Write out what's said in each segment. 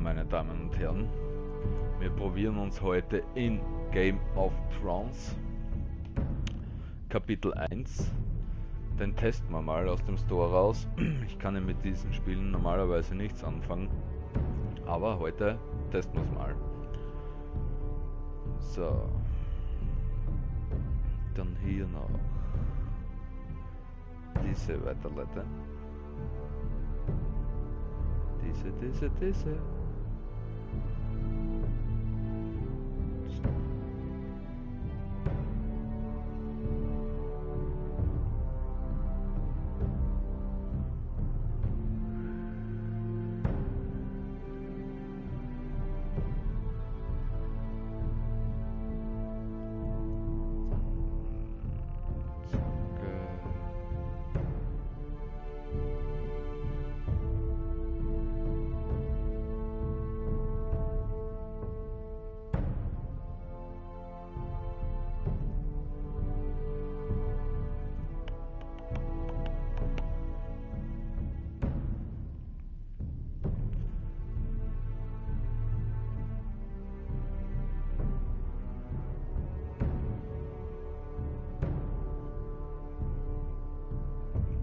meine Damen und Herren. Wir probieren uns heute in Game of Thrones Kapitel 1. Den testen wir mal aus dem Store raus. Ich kann ja mit diesen Spielen normalerweise nichts anfangen, aber heute testen wir es mal. So. Dann hier noch diese weiterleiten. Diese.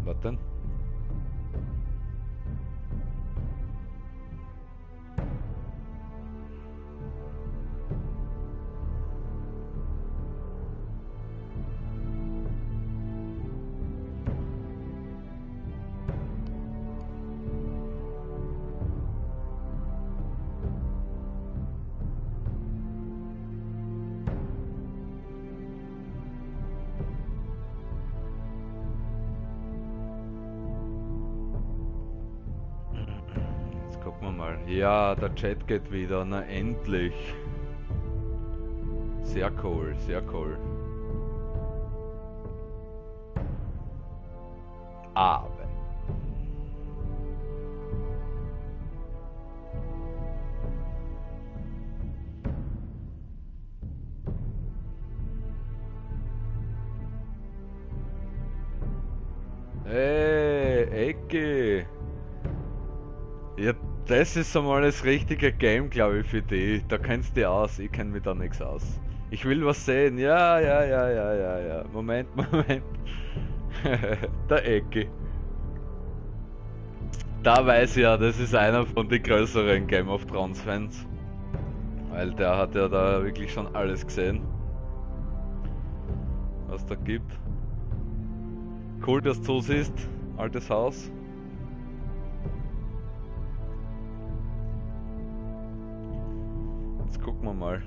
Was denn? Gucken wir mal. Ja, der Chat geht wieder. Na endlich. Sehr cool, sehr cool. Aber. Hey, Ecki. Ja, das ist einmal das richtige Game, glaube ich, für dich. Da kennst du dich aus, ich kenn mich da nichts aus. Ich will was sehen. Ja. Moment. Der Ecki. Da weiß ich ja, das ist einer von den größeren Game of Thrones Fans. Weil der hat ja da wirklich schon alles gesehen, was da gibt. Cool, dass du siehst, altes Haus. Jetzt gucken wir mal.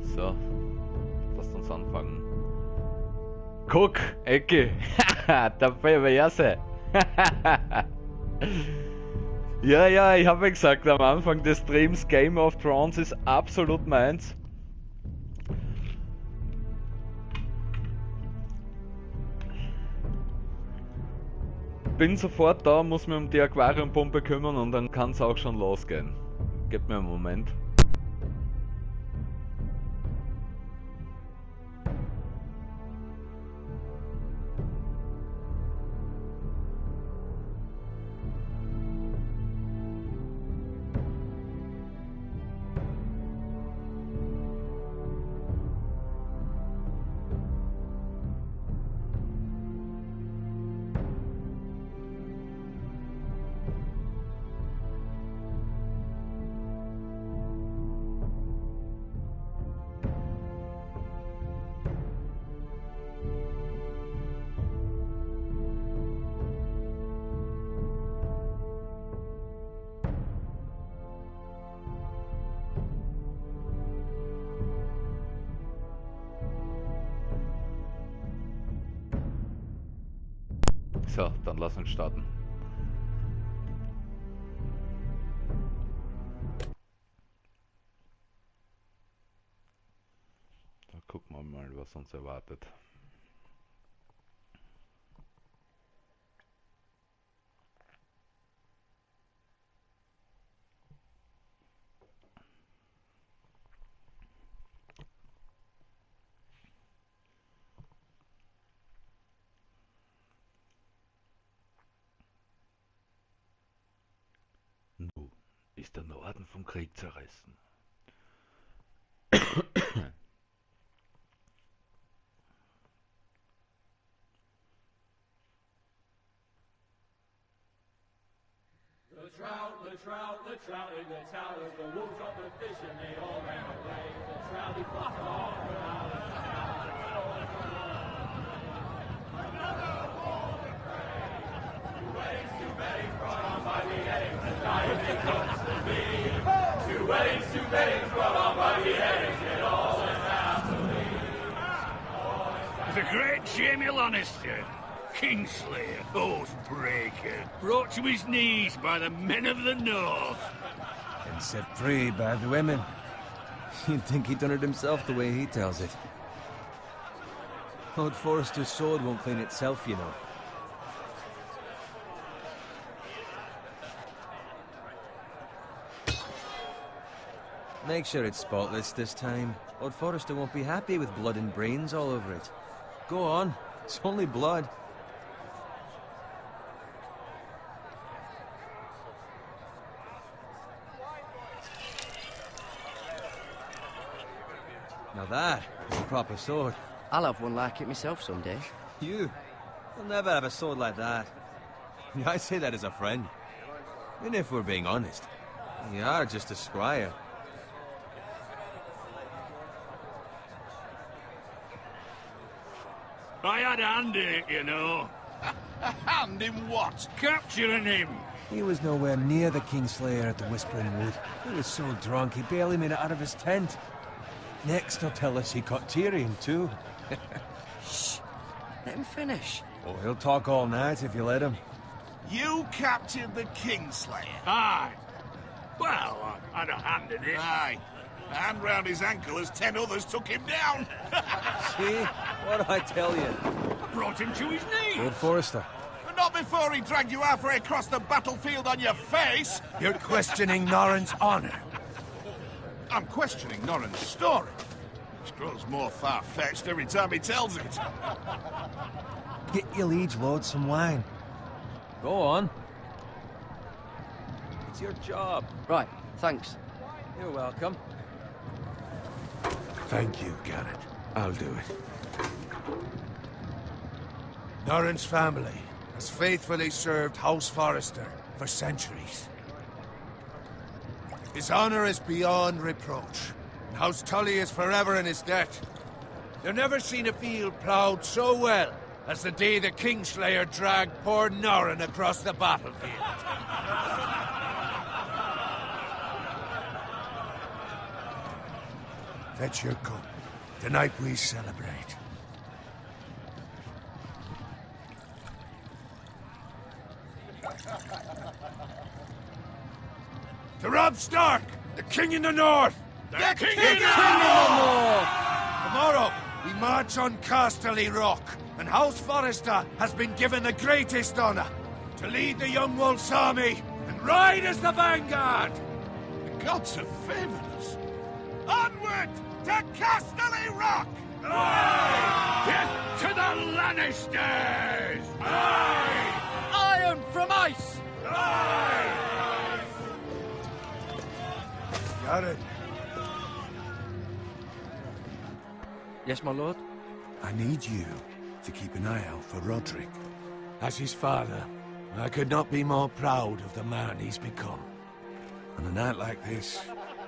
So, lasst uns anfangen. Guck, Ecke, der Perverse. Ja, ich habe ja gesagt am Anfang des Streams, Game of Thrones ist absolut meins. Bin sofort da, muss mich um die Aquariumpumpe kümmern und dann kann es auch schon losgehen. Gib mir einen Moment. So, dann lass uns starten. Da gucken wir mal, was uns erwartet. ist der Norden vom Krieg zerrissen. The trout in the towers, the wolves got the fish and they all ran away. The trout, he fought all around. Two weddings brought on by the eggs, the diet it comes to be. Two weddings brought on by the eggs, it all went happily. The great Jamie Lannister, Kingslayer, Oathbreaker, brought to his knees by the men of the North. And set free by the women. You'd think he'd done it himself the way he tells it. Lord Forrester's sword won't clean itself, you know. Make sure it's spotless this time. Lord Forrester won't be happy with blood and brains all over it. Go on, it's only blood. Now that is a proper sword. I'll have one like it myself someday. You'll never have a sword like that. I say that as a friend. And if we're being honest, you are just a squire. I had a hand in it, you know. A hand in what? Capturing him. He was nowhere near the Kingslayer at the Whispering Wood. He was so drunk he barely made it out of his tent. Next he'll tell us he caught Tyrion too. Shh. Let him finish. Oh, he'll talk all night if you let him. You captured the Kingslayer? Aye. Well, I had a hand in it. Aye. A hand round his ankle as 10 others took him down. See? What do I tell you? I brought him to his knees. Lord Forrester. But not before he dragged you halfway across the battlefield on your face. You're questioning Norrin's honor. I'm questioning Norrin's story. It grows more far-fetched every time he tells it. Get your liege lord some wine. Go on. It's your job. Right, thanks. You're welcome. Thank you, Garrett. I'll do it. Norrin's family has faithfully served House Forrester for centuries. His honor is beyond reproach, and House Tully is forever in his debt. You've never seen a field ploughed so well as the day the Kingslayer dragged poor Norrin across the battlefield. Fetch your cup. Tonight we celebrate. To Robb Stark, the King in the North! The King in the North! Tomorrow, we march on Casterly Rock, and House Forrester has been given the greatest honor to lead the Young Wolf's army and ride as the vanguard! The gods have favored us. Onward to Casterly Rock! Aye! Death to the Lannisters! Aye! Iron from ice! Aye! Garrett, Yes, my lord? I need you to keep an eye out for Roderick. As his father, I could not be more proud of the man he's become. On a night like this,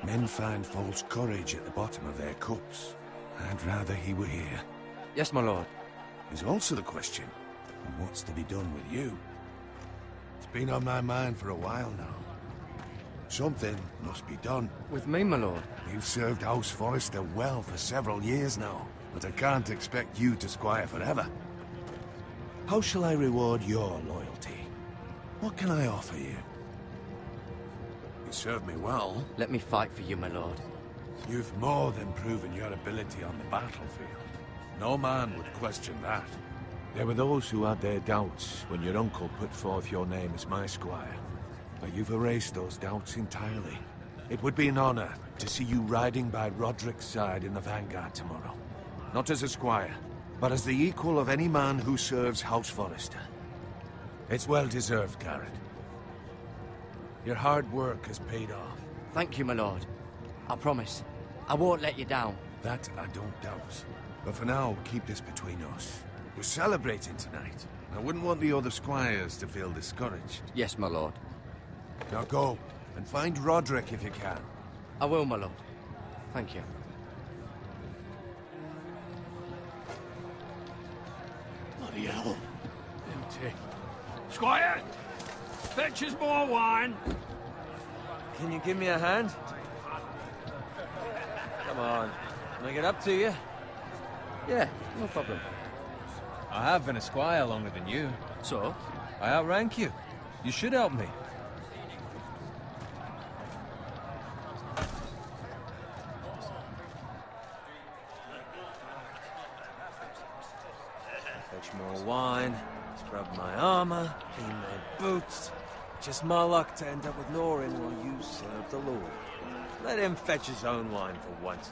men find false courage at the bottom of their cups. I'd rather he were here. Yes, my lord. There's also the question of what's to be done with you. It's been on my mind for a while now. Something must be done. With me, my lord. You've served House Forrester well for several years now, but I can't expect you to squire forever. How shall I reward your loyalty? What can I offer you? You served me well. Let me fight for you, my lord. You've more than proven your ability on the battlefield. No man would question that. There were those who had their doubts when your uncle put forth your name as my squire. But you've erased those doubts entirely. It would be an honor to see you riding by Roderick's side in the vanguard tomorrow. Not as a squire, but as the equal of any man who serves House Forrester. It's well deserved, Garrett. Your hard work has paid off. Thank you, my lord. I promise. I won't let you down. That I don't doubt. But for now, keep this between us. We're celebrating tonight. I wouldn't want the other squires to feel discouraged. Yes, my lord. Now go, and find Roderick if you can. I will, my lord. Thank you. Bloody hell. Empty. Squire! Fetch us more wine. Can you give me a hand? Come on. Can I get up to you? Yeah, no problem. I have been a squire longer than you. So? I outrank you. You should help me. Fetch more wine, scrub my armor, clean my boots. Just my luck to end up with Norin while you serve the Lord. Let him fetch his own wine for once.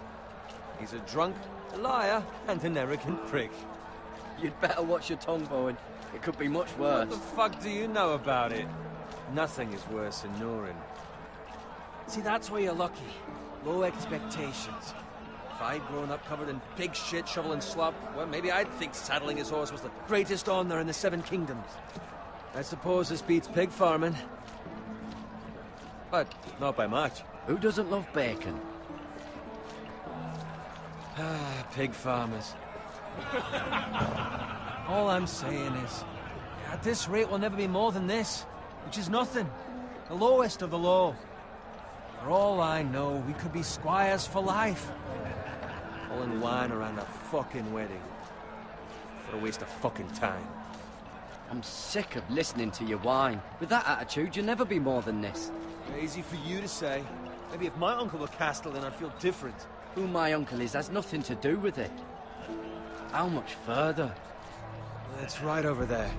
He's a drunk, a liar, and an arrogant prick. You'd better watch your tongue, Bowen. It could be much worse. What the fuck do you know about it? Nothing is worse than Norin. See, that's where you're lucky. Low expectations. If I'd grown up covered in pig shit, shoveling slop, well, maybe I'd think saddling his horse was the greatest honor in the Seven Kingdoms. I suppose this beats pig farming. But not by much. Who doesn't love bacon? Ah, pig farmers. All I'm saying is, at this rate we'll never be more than this, which is nothing. The lowest of the low. For all I know, we could be squires for life. All in line around a fucking wedding. What a waste of fucking time. I'm sick of listening to your whine. With that attitude, you'll never be more than this. Easy for you to say. Maybe if my uncle were Castellan, I'd feel different. Who my uncle is has nothing to do with it. How much further? It's right over there.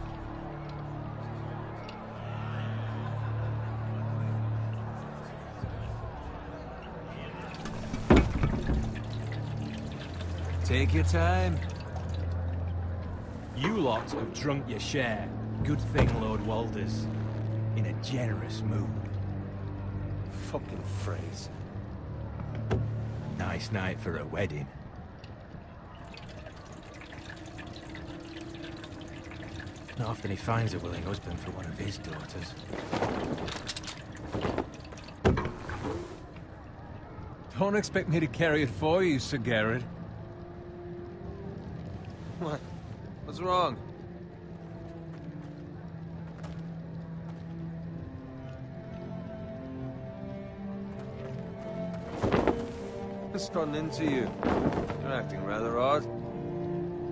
Take your time. You lot have drunk your share. Good thing Lord Walder's in a generous mood. Fucking phrase. Nice night for a wedding. Not often he finds a willing husband for one of his daughters. Don't expect me to carry it for you, Sir Garrett. What? What's wrong? What's gotten into you? You're acting rather odd.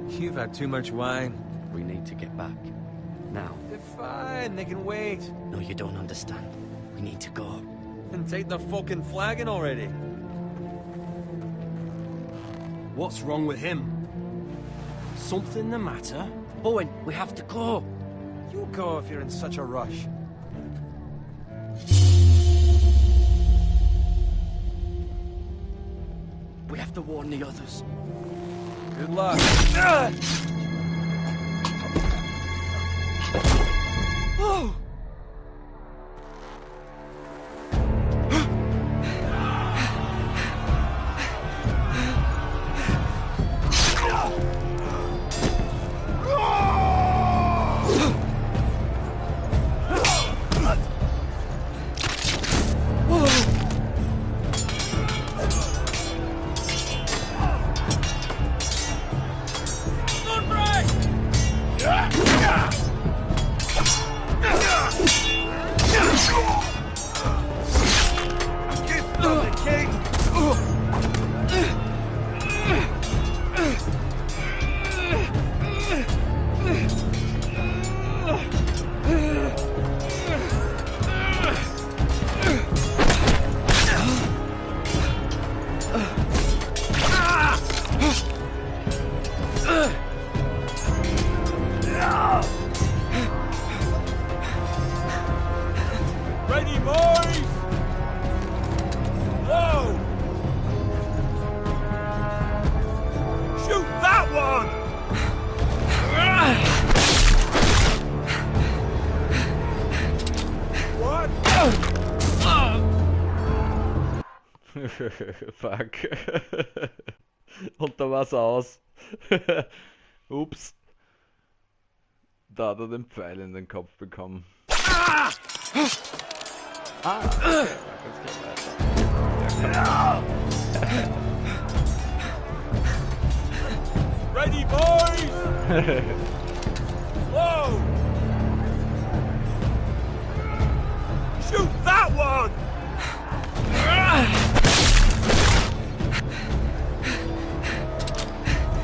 You've had too much wine. We need to get back. Now. They're fine, they can wait. No, you don't understand. We need to go. And take the fucking flagon already. What's wrong with him? Something the matter? Bowen, we have to go. You go if you're in such a rush. We have to warn the others. Good luck. Oh! Fuck. Und da war's aus. Ups. Da hat er den Pfeil in den Kopf bekommen. Ah, okay. Ready, boys! Whoa! Shoot that one!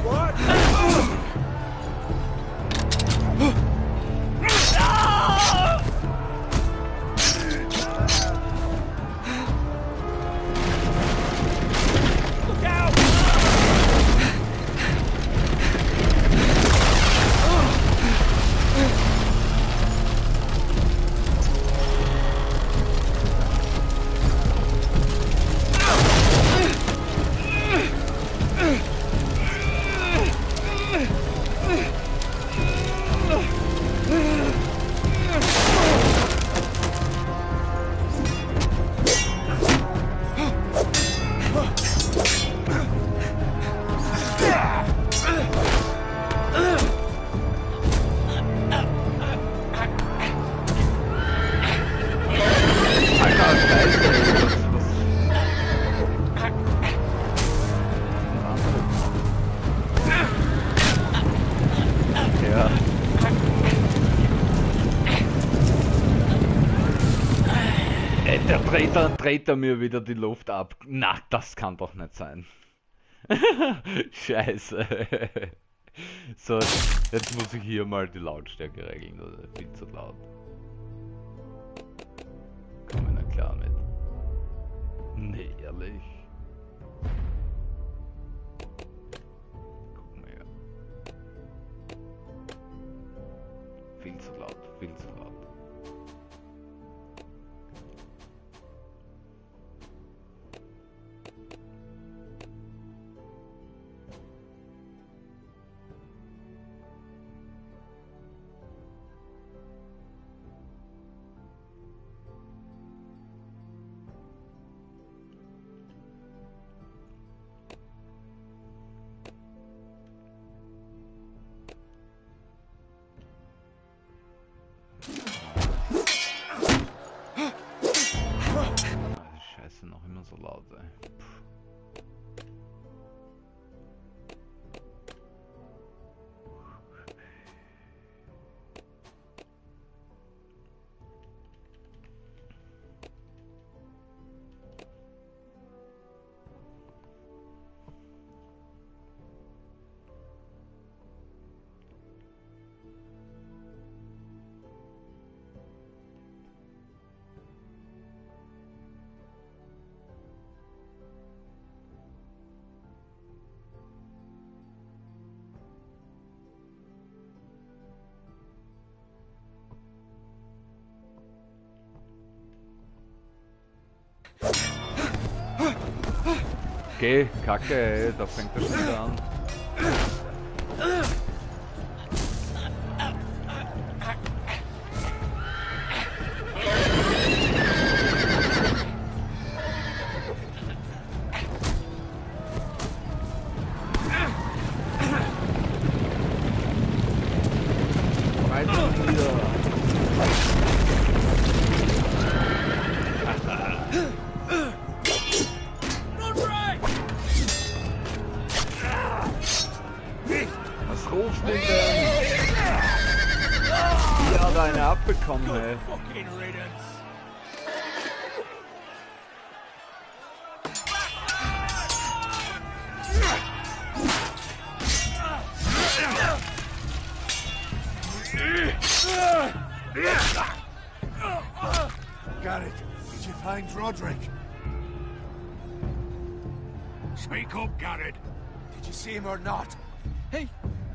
What? Look out! Dreht er mir wieder die Luft ab. Na, das kann doch nicht sein. Scheiße. So, jetzt muss ich hier mal die Lautstärke regeln, oder? Viel zu laut. Komm ich nicht klar mit. Nee, ehrlich. Guck mal her. Viel zu laut, viel zu laut. Noch immer so laut, ey. Okay, Kacke, ey, da fängt er schon wieder an. Abbekommen, ey. Garrett, did you find Roderick? Speak up, Garrett. Did you see him or not? Hey,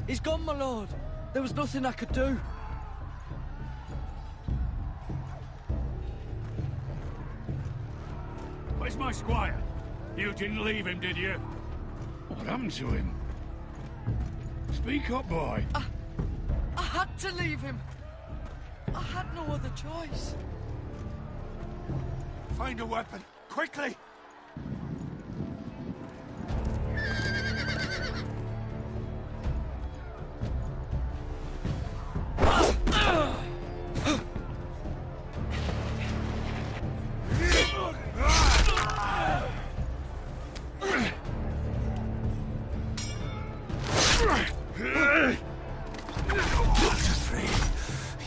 he's gone, my lord. There was nothing I could do. Where's my squire? You didn't leave him, did you? What happened to him? Speak up, boy. I had to leave him. I had no other choice. Find a weapon, quickly!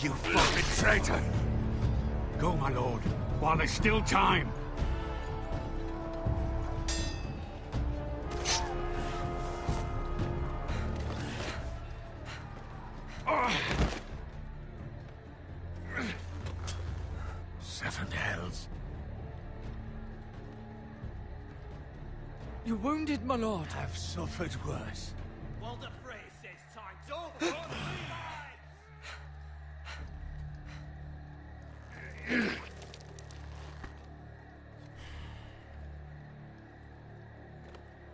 you fucking traitor! Go, my lord, while there's still time. Seven hells. You're wounded, my lord. I've suffered worse. Well, the phrase says time's over.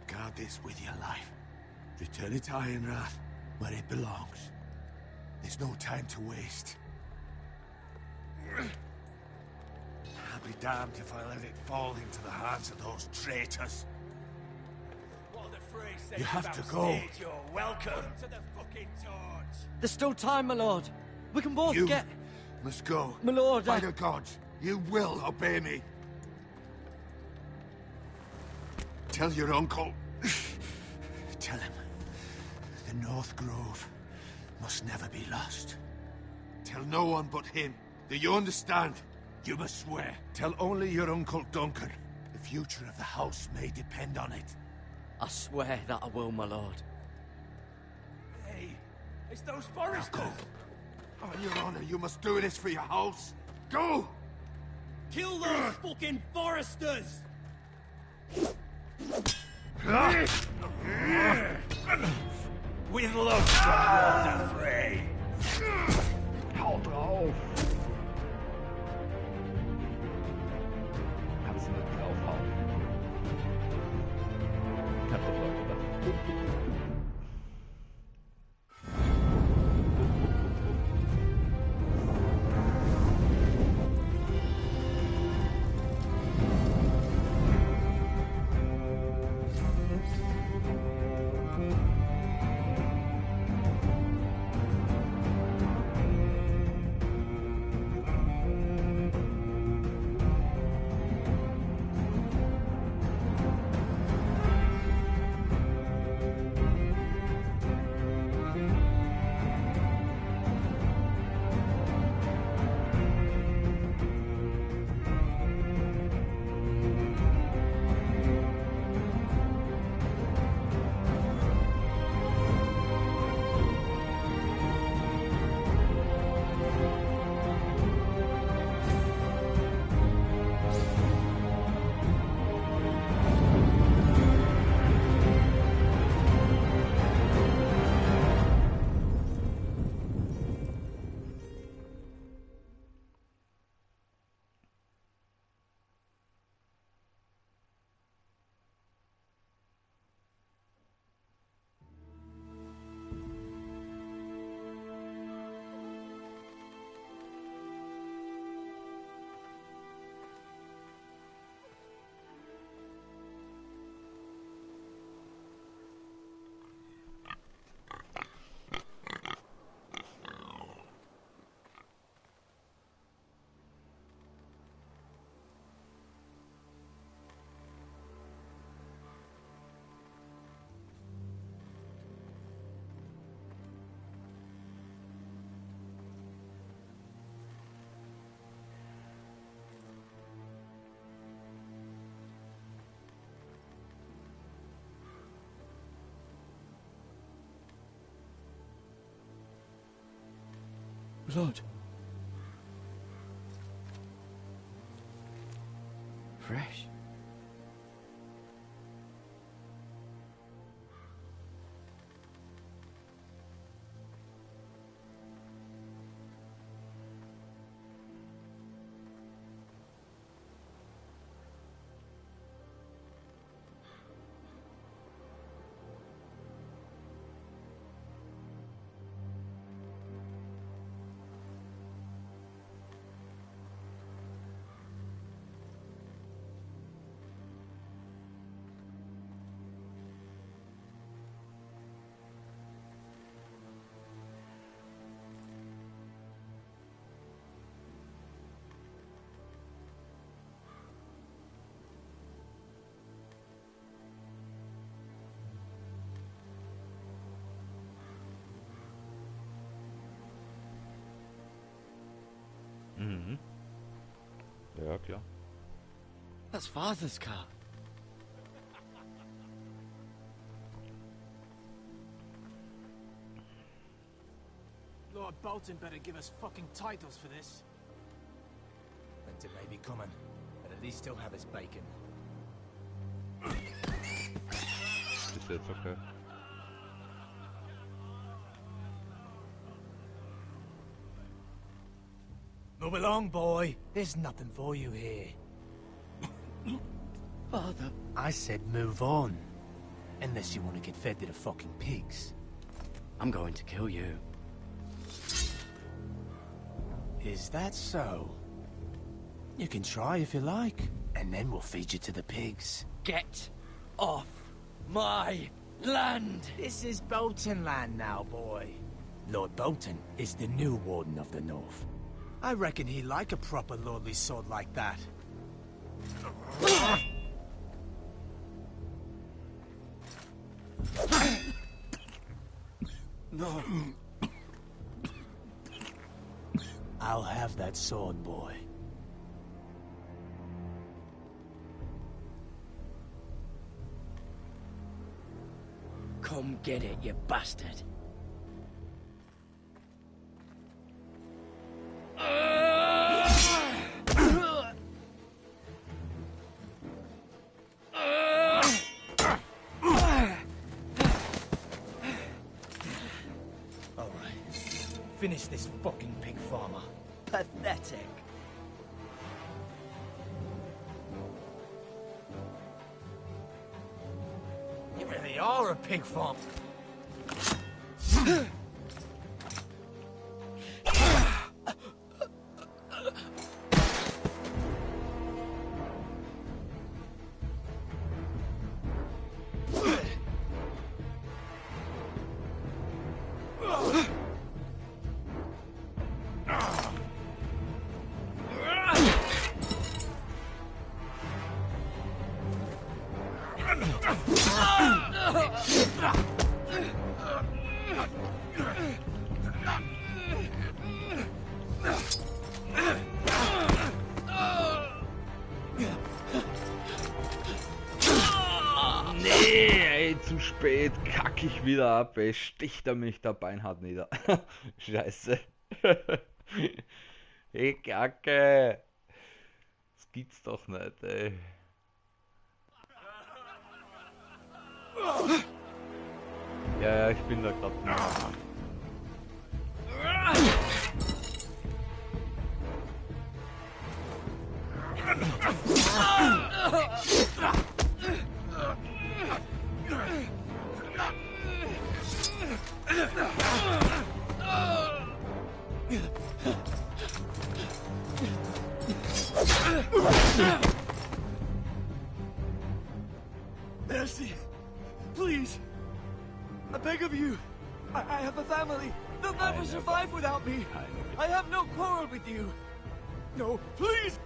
Guard this with your life. Return it to Ironrath, where it belongs. There's no time to waste. I'll be damned if I let it fall into the hands of those traitors. What the phrase says You have about to go. stage, you're welcome to the fucking torch. There's still time, my lord. We can both You get... must go. My lord, By the gods, you will obey me. Tell your uncle. Tell him. The North Grove must never be lost. Tell no one but him. Do you understand? You must swear. Tell only your Uncle Duncan. The future of the house may depend on it. I swear that I will, my lord. Hey, it's those Now foresters. go. On your honor, you must do this for your house. Go! Kill those fucking foresters. With love, Lord Frey. Hau drauf! Kannst du nicht draufhauen. Hat doch Leute da. Lord. Fresh. Mhm. Ja, klar. That's Father's car. Lord Bolton better give us fucking titles for this. Winter may be coming, but at least he'll have his bacon. Ist jetzt okay. Move along, boy. There's nothing for you here. Father. I said move on. Unless you want to get fed to the fucking pigs. I'm going to kill you. Is that so? You can try if you like, and then we'll feed you to the pigs. Get off my land! This is Bolton land now, boy. Lord Bolton is the new Warden of the North. I reckon he'd like a proper lordly sword like that. No. I'll have that sword, boy. Come get it, you bastard. Finish this fucking pig farmer. Pathetic. You really are a pig farmer. Zu spät, kack ich wieder ab, ey, sticht er mich da beinhart nieder. Scheiße. Ey, Kacke. Das gibt's doch nicht, ey. Ja, ich bin da gerade. Mercy, please, I beg of you. I have a family. They'll never survive without me. I have no quarrel with you. No, please.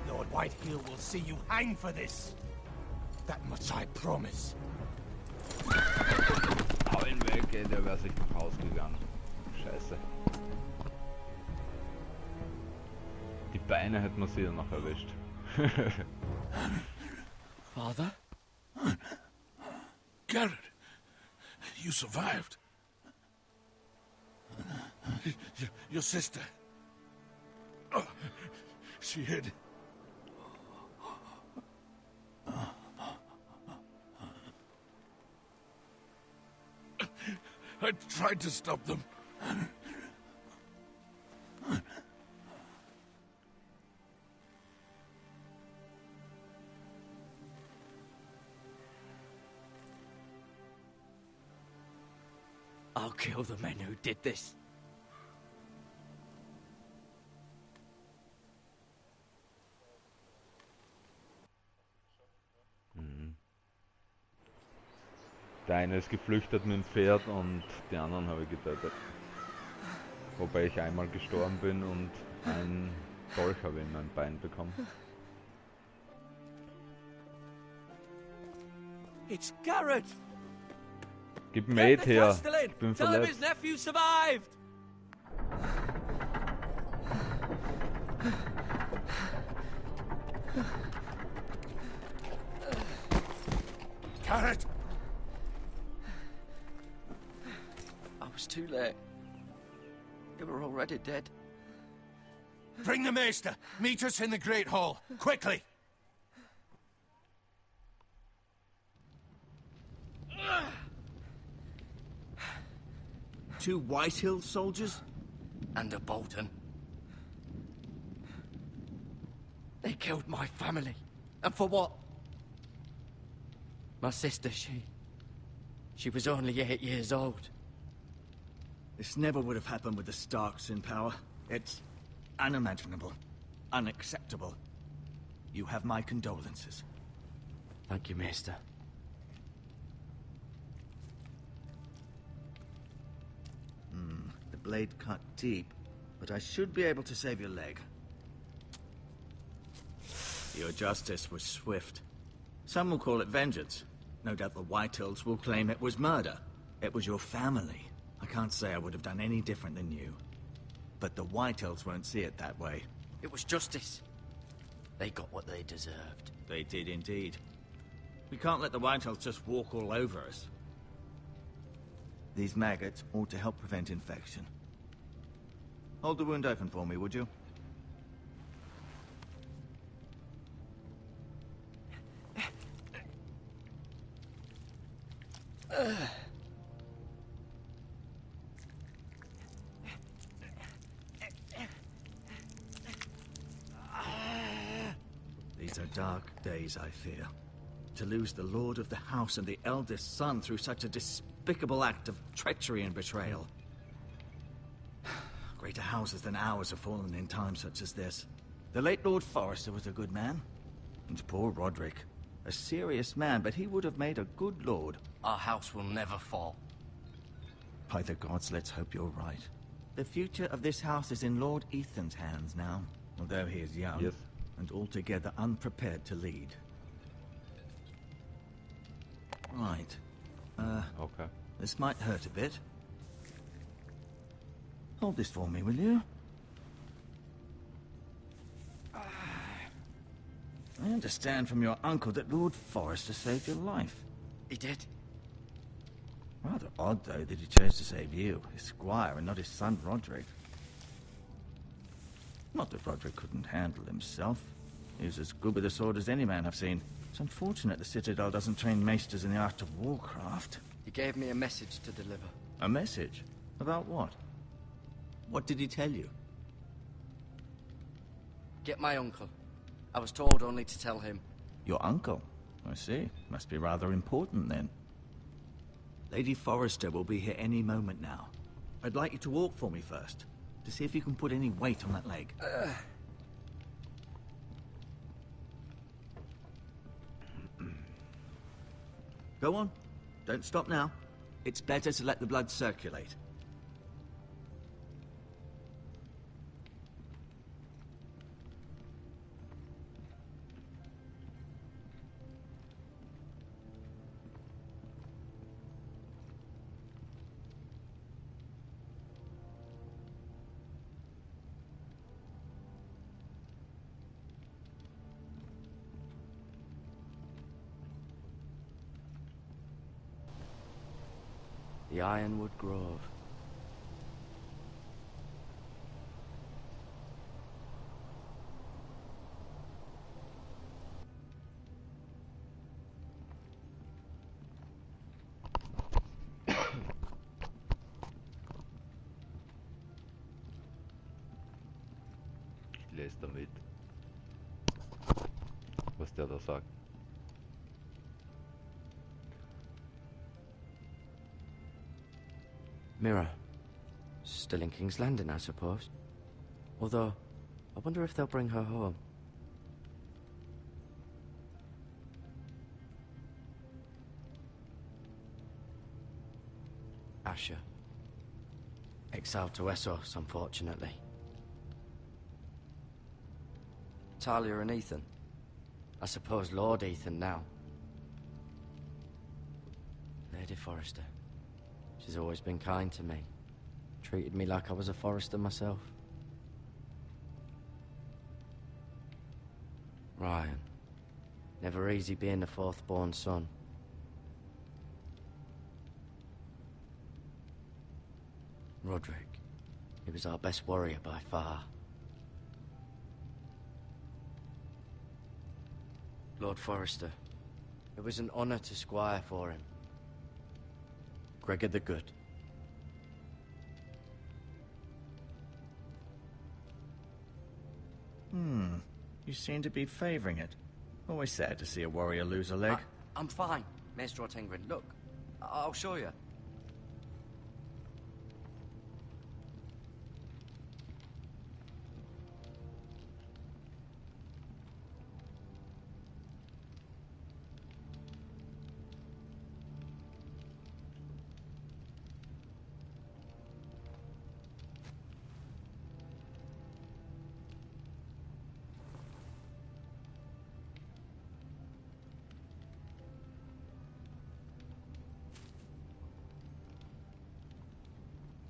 Lord Whitehill will see you hang for this. That much I promise. Hau ihn weg, ey, der wäre sich nach Hause gegangen. Scheiße. Die Beine hätten wir sie dann noch erwischt. Father? Garrett, you survived. Your sister. Oh, she hid. I tried to stop them. I'll kill the men who did this. Der eine ist geflüchtet mit dem Pferd und die anderen habe ich getötet. Wobei ich einmal gestorben bin und ein Dolch habe in mein Bein bekommen. It's Garrett. Gib Mate her. Ich bin Tell him verletzt. his nephew survived. too late. You were already dead. Bring the Maester! Meet us in the Great Hall! Quickly! Two Whitehill soldiers? And a Bolton. They killed my family. And for what? My sister, she was only 8 years old. This never would have happened with the Starks in power. It's unimaginable. Unacceptable. You have my condolences. Thank you, Maester. The blade cut deep, but I should be able to save your leg. Your justice was swift. Some will call it vengeance. No doubt the Whitehills will claim it was murder. It was your family. I can't say I would have done any different than you. But the Whitehills won't see it that way. It was justice. They got what they deserved. They did indeed. We can't let the Whitehills just walk all over us. These maggots ought to help prevent infection. Hold the wound open for me, would you? These are dark days, I fear. To lose the lord of the house and the eldest son through such a despicable act of treachery and betrayal. Greater houses than ours have fallen in times such as this. The late Lord Forrester was a good man. And poor Roderick. A serious man, but he would have made a good lord. Our house will never fall. By the gods, let's hope you're right. The future of this house is in Lord Ethan's hands now, although he is young. Yes. And altogether unprepared to lead. Right. Okay. This might hurt a bit. Hold this for me, will you? I understand from your uncle that Lord Forrester saved your life. He did. Rather odd, though, that he chose to save you, his squire, and not his son Roderick. Not that Roderick couldn't handle himself. He was as good with a sword as any man I've seen. It's unfortunate the Citadel doesn't train maesters in the art of warcraft. He gave me a message to deliver. A message? About what? What did he tell you? Get my uncle. I was told only to tell him. Your uncle? I see. Must be rather important, then. Lady Forrester will be here any moment now. I'd like you to walk for me first, to see if you can put any weight on that leg. Go on. Don't stop now. It's better to let the blood circulate. The Ironwood Grove. Ich lese damit, was der da sagt. Mirror. Still in King's Landing, I suppose. Although, I wonder if they'll bring her home. Asher. Exiled to Essos, unfortunately. Talia and Ethan. I suppose Lord Ethan now. Lady Forrester. She's always been kind to me. Treated me like I was a Forrester myself. Ryan. Never easy being the fourth-born son. Roderick. He was our best warrior by far. Lord Forrester. It was an honor to squire for him. Gregor the Good. You seem to be favoring it. Always sad to see a warrior lose a leg. I'm fine, Maestro Tengrin. Look, I'll show you.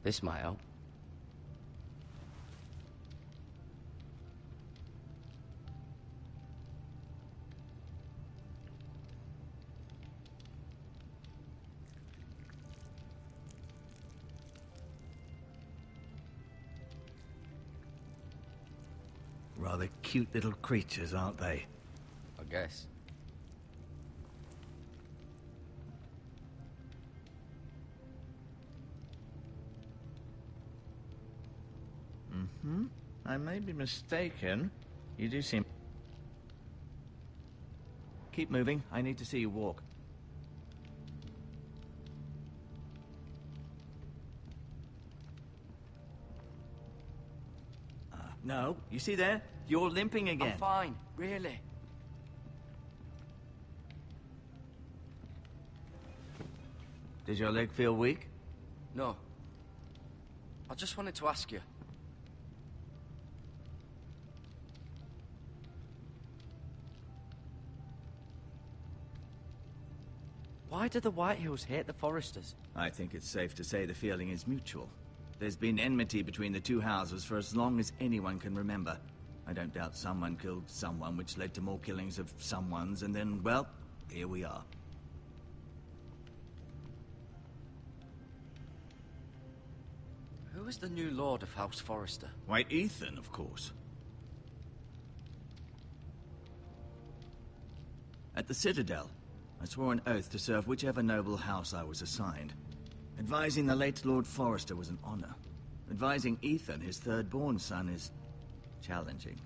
This might help. Rather cute little creatures, aren't they? I guess. I may be mistaken. You do seem... Keep moving. I need to see you walk. No, you see there? You're limping again. I'm fine, really. Does your leg feel weak? No. I just wanted to ask you. Why do the Whitehills hate the Forresters? I think it's safe to say the feeling is mutual. There's been enmity between the two houses for as long as anyone can remember. I don't doubt someone killed someone, which led to more killings of someones, and then, well, here we are. Who is the new Lord of House Forrester? White Ethan, of course. At the Citadel, I swore an oath to serve whichever noble house I was assigned. Advising the late Lord Forrester was an honor. Advising Ethan, his third-born son, is challenging.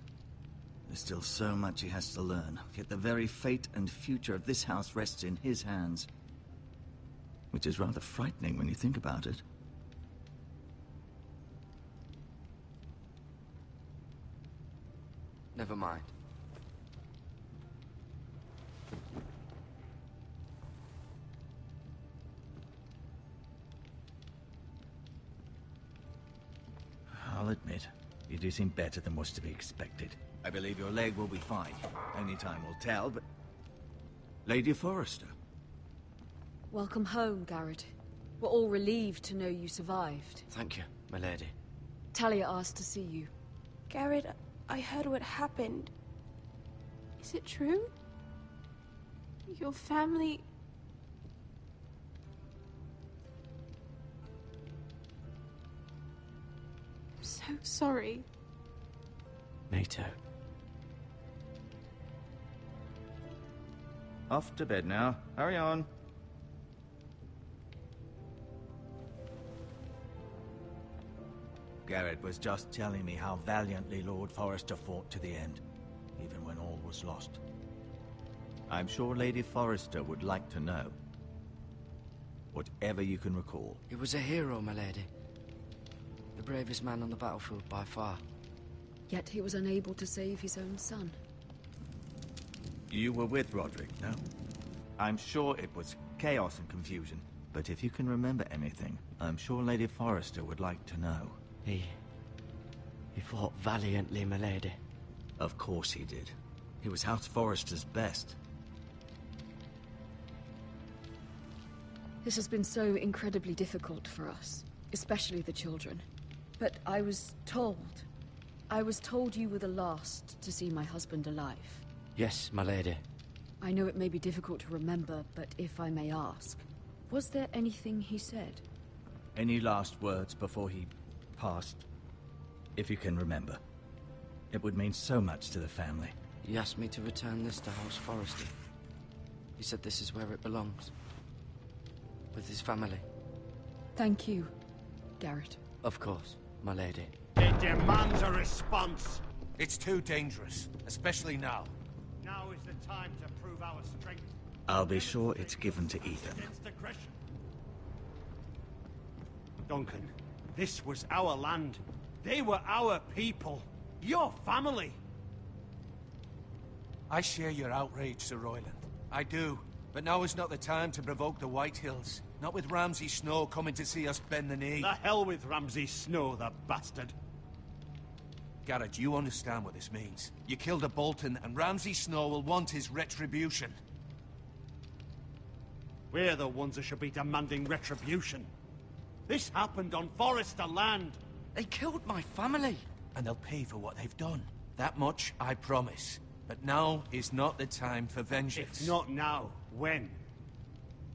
There's still so much he has to learn, yet the very fate and future of this house rests in his hands. Which is rather frightening when you think about it. Never mind. I'll admit, you do seem better than was to be expected. I believe your leg will be fine. Only time will tell, but... Lady Forrester. Welcome home, Garrett. We're all relieved to know you survived. Thank you, my lady. Talia asked to see you. Garrett, I heard what happened. Is it true? Your family... I'm so sorry. Me too. Off to bed now. Hurry on. Garrett was just telling me how valiantly Lord Forrester fought to the end, even when all was lost. I'm sure Lady Forrester would like to know. Whatever you can recall. He was a hero, my lady. The bravest man on the battlefield by far. Yet he was unable to save his own son. You were with Roderick, no? I'm sure it was chaos and confusion, but if you can remember anything, I'm sure Lady Forrester would like to know. He fought valiantly, my lady. Of course he did. He was House Forrester's best. This has been so incredibly difficult for us, especially the children. But I was told you were the last to see my husband alive. Yes, my lady. I know it may be difficult to remember, but if I may ask, was there anything he said? Any last words before he passed? If you can remember. It would mean so much to the family. He asked me to return this to House Forrester. He said this is where it belongs. With his family. Thank you, Garrett. Of course, my lady. It demands a response. It's too dangerous, especially now. Now is the time to prove our strength. I'll be sure it's given to Ethan. Against aggression. Duncan, this was our land. They were our people. Your family. I share your outrage, Sir Royland. I do. But now is not the time to provoke the Whitehills. Not with Ramsay Snow coming to see us bend the knee. The hell with Ramsay Snow, the bastard. Garrett, you understand what this means. You killed a Bolton, and Ramsay Snow will want his retribution. We're the ones who should be demanding retribution. This happened on Forrester land. They killed my family. And they'll pay for what they've done. That much, I promise. But now is not the time for vengeance. If not now, when?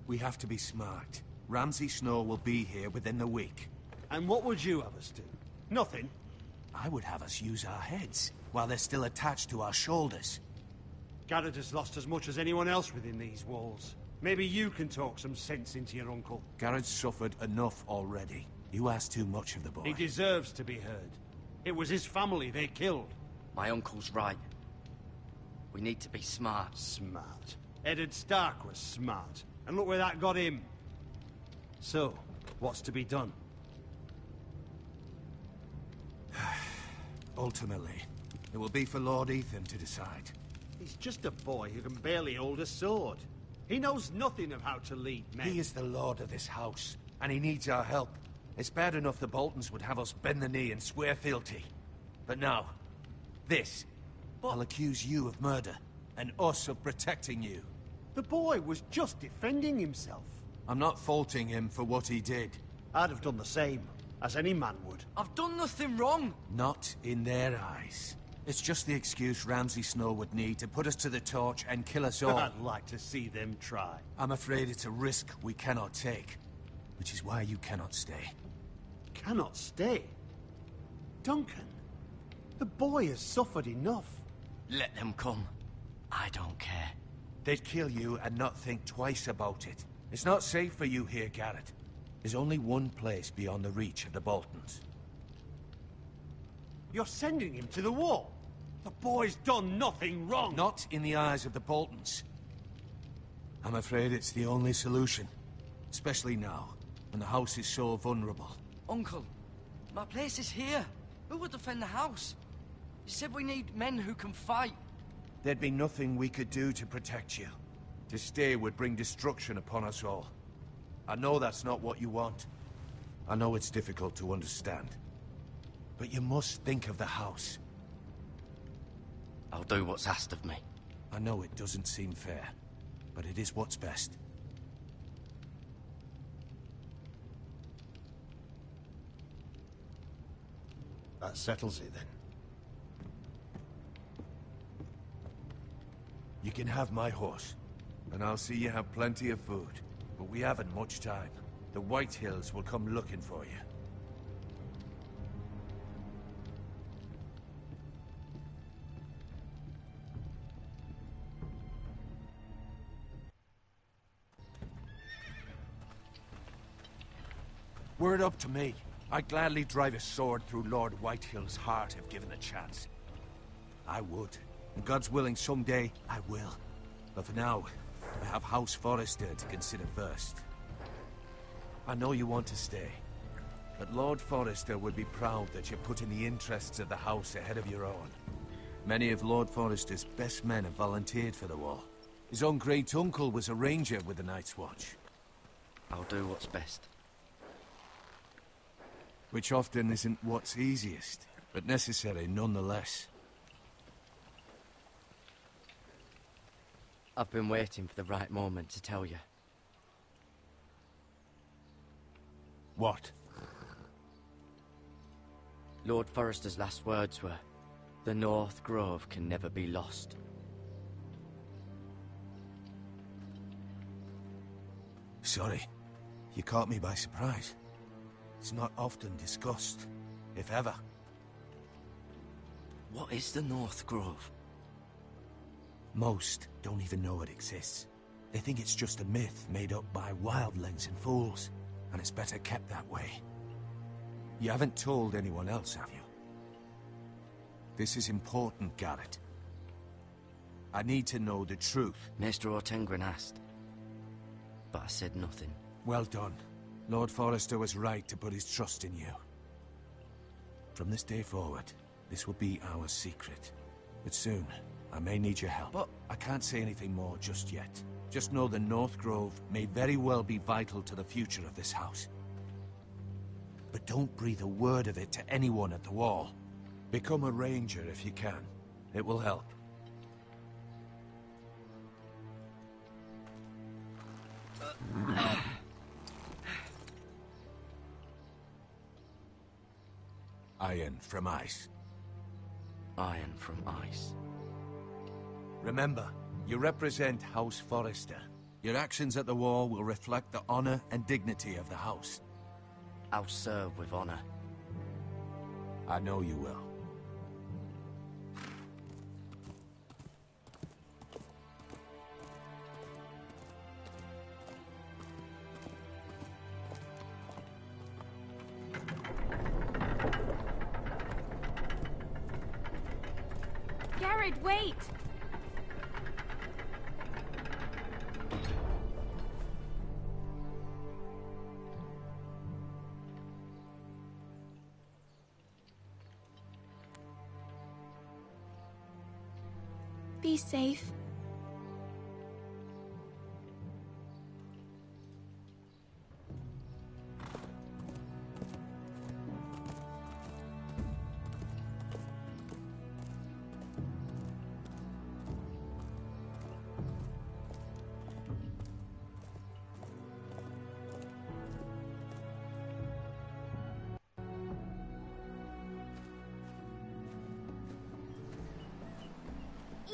We have to be smart. Ramsay Snow will be here within the week. And what would you have us do? Nothing. I would have us use our heads, while they're still attached to our shoulders. Garrett has lost as much as anyone else within these walls. Maybe you can talk some sense into your uncle. Garrett's suffered enough already. You ask too much of the boy. He deserves to be heard. It was his family they killed. My uncle's right. We need to be smart. Smart. Eddard Stark was smart. And look where that got him. So, what's to be done? Ultimately, it will be for Lord Ethan to decide. He's just a boy who can barely hold a sword. He knows nothing of how to lead men. He is the lord of this house, and he needs our help. It's bad enough the Boltons would have us bend the knee and swear fealty. But now, this. I'll accuse you of murder, and us of protecting you. The boy was just defending himself. I'm not faulting him for what he did. I'd have done the same, as any man would. I've done nothing wrong. Not in their eyes. It's just the excuse Ramsay Snow would need to put us to the torch and kill us all. I'd like to see them try. I'm afraid it's a risk we cannot take, which is why you cannot stay. Cannot stay? Duncan, the boy has suffered enough. Let them come. I don't care. They'd kill you and not think twice about it. It's not safe for you here, Garrett. There's only one place beyond the reach of the Boltons. You're sending him to the wall. The boy's done nothing wrong. Not in the eyes of the Boltons. I'm afraid it's the only solution. Especially now, when the house is so vulnerable. Uncle, my place is here. Who will defend the house? You said we need men who can fight. There'd be nothing we could do to protect you. To stay would bring destruction upon us all. I know that's not what you want. I know it's difficult to understand. But you must think of the house. I'll do what's asked of me. I know it doesn't seem fair, but it is what's best. That settles it then. You can have my horse, and I'll see you have plenty of food. But we haven't much time. The Whitehills will come looking for you. Were it up to me, I'd gladly drive a sword through Lord Whitehill's heart if given a chance. I would. And God's willing, someday I will. But for now, I have House Forrester to consider first. I know you want to stay, but Lord Forrester would be proud that you're putting the interests of the house ahead of your own. Many of Lord Forrester's best men have volunteered for the war. His own great-uncle was a ranger with the Night's Watch. I'll do what's best. Which often isn't what's easiest, but necessary nonetheless. I've been waiting for the right moment to tell you. What? Lord Forrester's last words were, "The North Grove can never be lost." Sorry. You caught me by surprise. It's not often discussed, if ever. What is the North Grove? Most don't even know it exists. They think it's just a myth made up by wildlings and fools, and it's better kept that way. You haven't told anyone else, have you? This is important, Garrett. I need to know the truth. Maester Ortengren asked, but I said nothing. Well done. Lord Forrester was right to put his trust in you. From this day forward, this will be our secret. But soon, I may need your help. But I can't say anything more just yet. Just know the North Grove may very well be vital to the future of this house. But don't breathe a word of it to anyone at the wall. Become a ranger if you can. It will help. Iron from ice. Iron from ice. Remember, you represent House Forrester. Your actions at the wall will reflect the honor and dignity of the house. I'll serve with honor. I know you will. Garrett, wait! Be safe.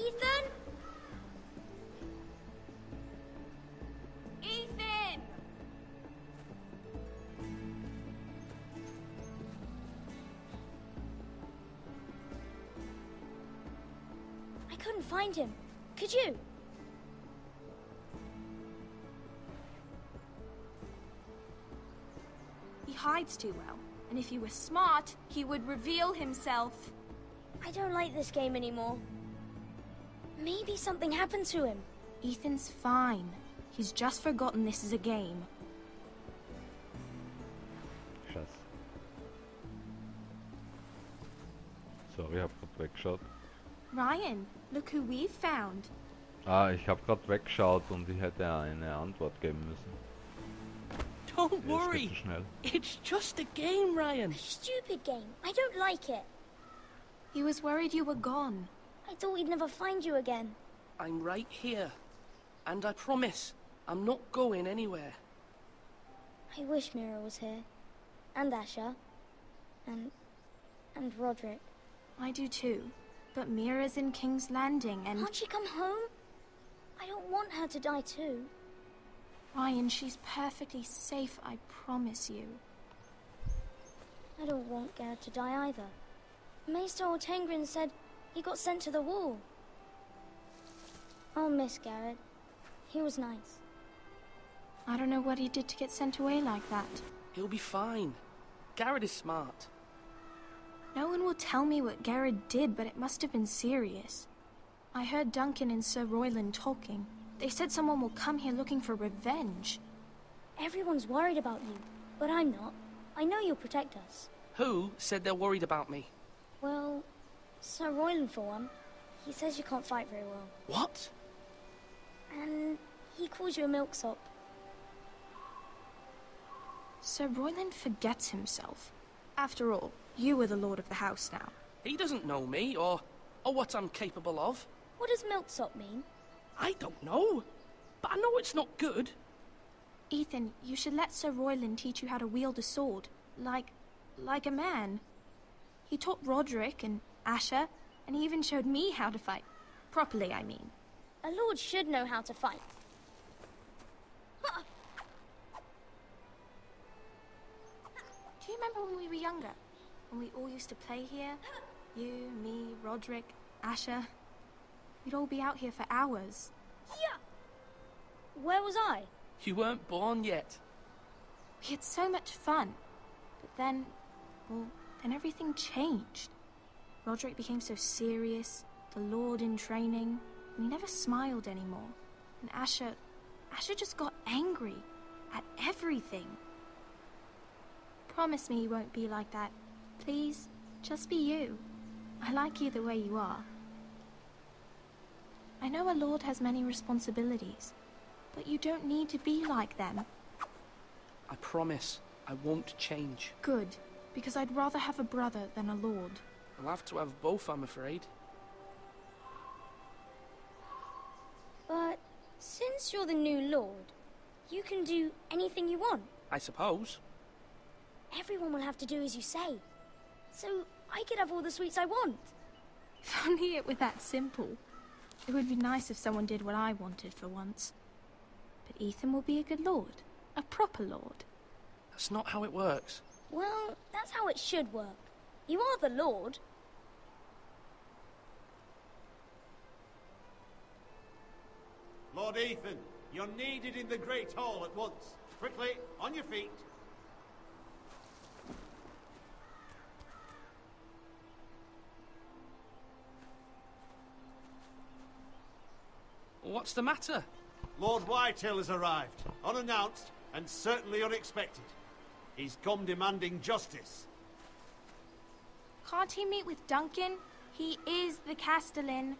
Ethan? Ethan! I couldn't find him. Could you? He hides too well, and if he were smart, he would reveal himself. I don't like this game anymore. Maybe something happened to him. Ethan's fine. He's just forgotten this is a game. Scheiße. Sorry, hab grad weggeschaut. Ryan, look who we've found. Ah, ich hab grad weggeschaut und ich hätte eine Antwort geben müssen. Don't Ja, das geht worry. zu schnell. It's just a game, Ryan. Stupid game. I don't like it. He was worried you were gone. I thought we'd never find you again. I'm right here. And I promise, I'm not going anywhere. I wish Mira was here. And Asher. And Roderick. I do too. But Mira's in King's Landing and... Can't she come home? I don't want her to die too. Ryan, she's perfectly safe, I promise you. I don't want Garrett to die either. Maester Ortengren said he got sent to the wall. I'll miss Garrett. He was nice. I don't know what he did to get sent away like that. He'll be fine. Garrett is smart. No one will tell me what Garrett did, but it must have been serious. I heard Duncan and Sir Royland talking. They said someone will come here looking for revenge. Everyone's worried about you, but I'm not. I know you'll protect us. Who said they're worried about me? Well, Sir Royland for one. He says you can't fight very well. What? And he calls you a milksop. Sir Royland forgets himself. After all, you are the lord of the house now. He doesn't know me, or what I'm capable of. What does milksop mean? I don't know. But I know it's not good. Ethan, you should let Sir Royland teach you how to wield a sword. Like a man. He taught Roderick and Asher, and he even showed me how to fight. Properly, I mean. A lord should know how to fight. remember when we were younger? When we all used to play here? You, me, Roderick, Asher. We'd all be out here for hours. Yeah! Where was I? You weren't born yet. We had so much fun. But then, well, then everything changed. Roderick became so serious, the Lord in training, and he never smiled anymore. And Asher just got angry at everything. Promise me you won't be like that. Please, just be you. I like you the way you are. I know a lord has many responsibilities, but you don't need to be like them. I promise I won't change. Good, because I'd rather have a brother than a lord. I'll have to have both, I'm afraid. But since you're the new lord, you can do anything you want. I suppose. Everyone will have to do as you say. So I could have all the sweets I want. If only it were that simple. It would be nice if someone did what I wanted for once. But Ethan will be a good lord. A proper lord. That's not how it works. Well, that's how it should work. You are the lord. Lord Ethan, you're needed in the Great Hall at once. Quickly, on your feet. What's the matter? Lord Whitehill has arrived, unannounced and certainly unexpected. He's come demanding justice. Can't he meet with Duncan? He is the Castellan.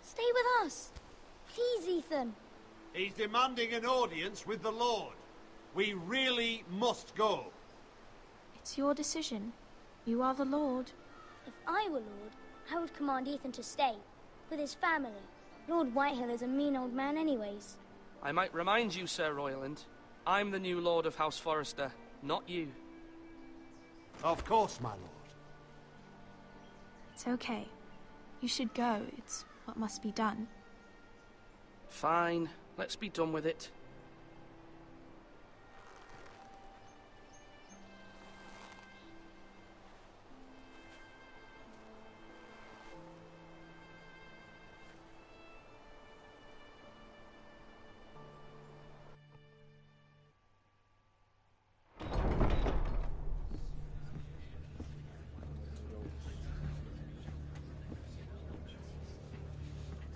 Stay with us. Please, Ethan. He's demanding an audience with the Lord. We really must go. It's your decision. You are the Lord. If I were Lord, I would command Ethan to stay, with his family. Lord Whitehill is a mean old man anyways. I might remind you, Sir Royland, I'm the new Lord of House Forrester, not you. Of course, my lord. It's okay. You should go. It's what must be done. Fine. Let's be done with it.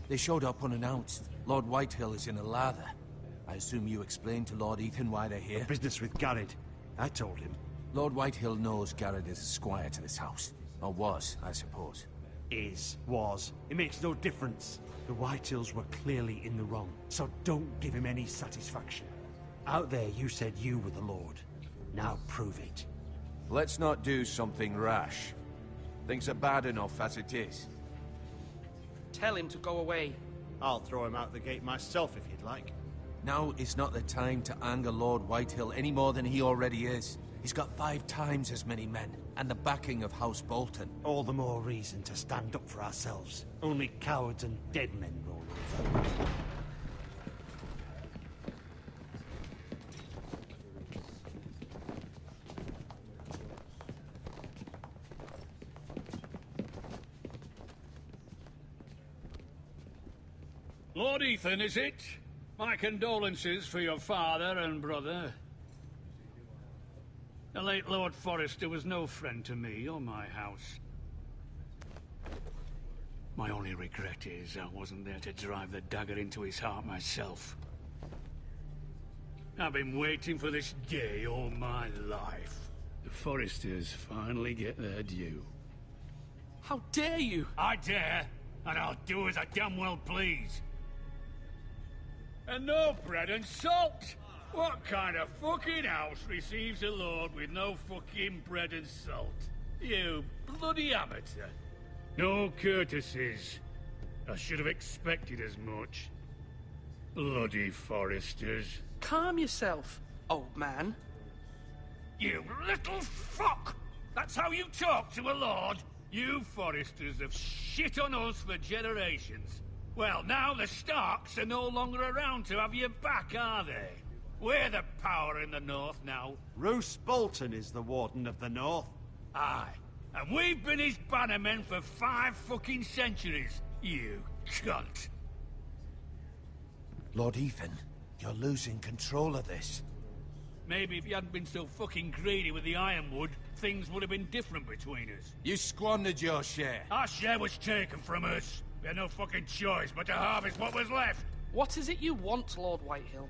They showed up unannounced. Lord Whitehill is in a lather. I assume you explained to Lord Ethan why they're here? Business with Garrett. I told him. Lord Whitehill knows Garrett is a squire to this house. Or was, I suppose. Was. It makes no difference. The Whitehills were clearly in the wrong, so don't give him any satisfaction. Out there you said you were the Lord. Now prove it. Let's not do something rash. Things are bad enough as it is. Tell him to go away. I'll throw him out the gate myself if you'd like. Now is not the time to anger Lord Whitehill any more than he already is. He's got 5 times as many men, and the backing of House Bolton. All the more reason to stand up for ourselves. Only cowards and dead men roll over. Lord Ethan, is it? My condolences for your father and brother. The late Lord Forrester was no friend to me or my house. My only regret is I wasn't there to drive the dagger into his heart myself. I've been waiting for this day all my life. The Forresters finally get their due. How dare you! I dare, and I'll do as I damn well please. And no bread and salt! What kind of fucking house receives a lord with no fucking bread and salt? You bloody amateur. No courtesies. I should have expected as much. Bloody Forresters. Calm yourself, old man. You little fuck! That's how you talk to a lord? You Forresters have shit on us for generations. Well, now the Starks are no longer around to have your back, are they? We're the power in the north now. Roose Bolton is the Warden of the North. Aye. And we've been his bannermen for 5 fucking centuries, you cunt. Lord Ethan, you're losing control of this. Maybe if you hadn't been so fucking greedy with the ironwood, things would have been different between us. You squandered your share. Our share was taken from us. We had no fucking choice but to harvest what was left. What is it you want, Lord Whitehill?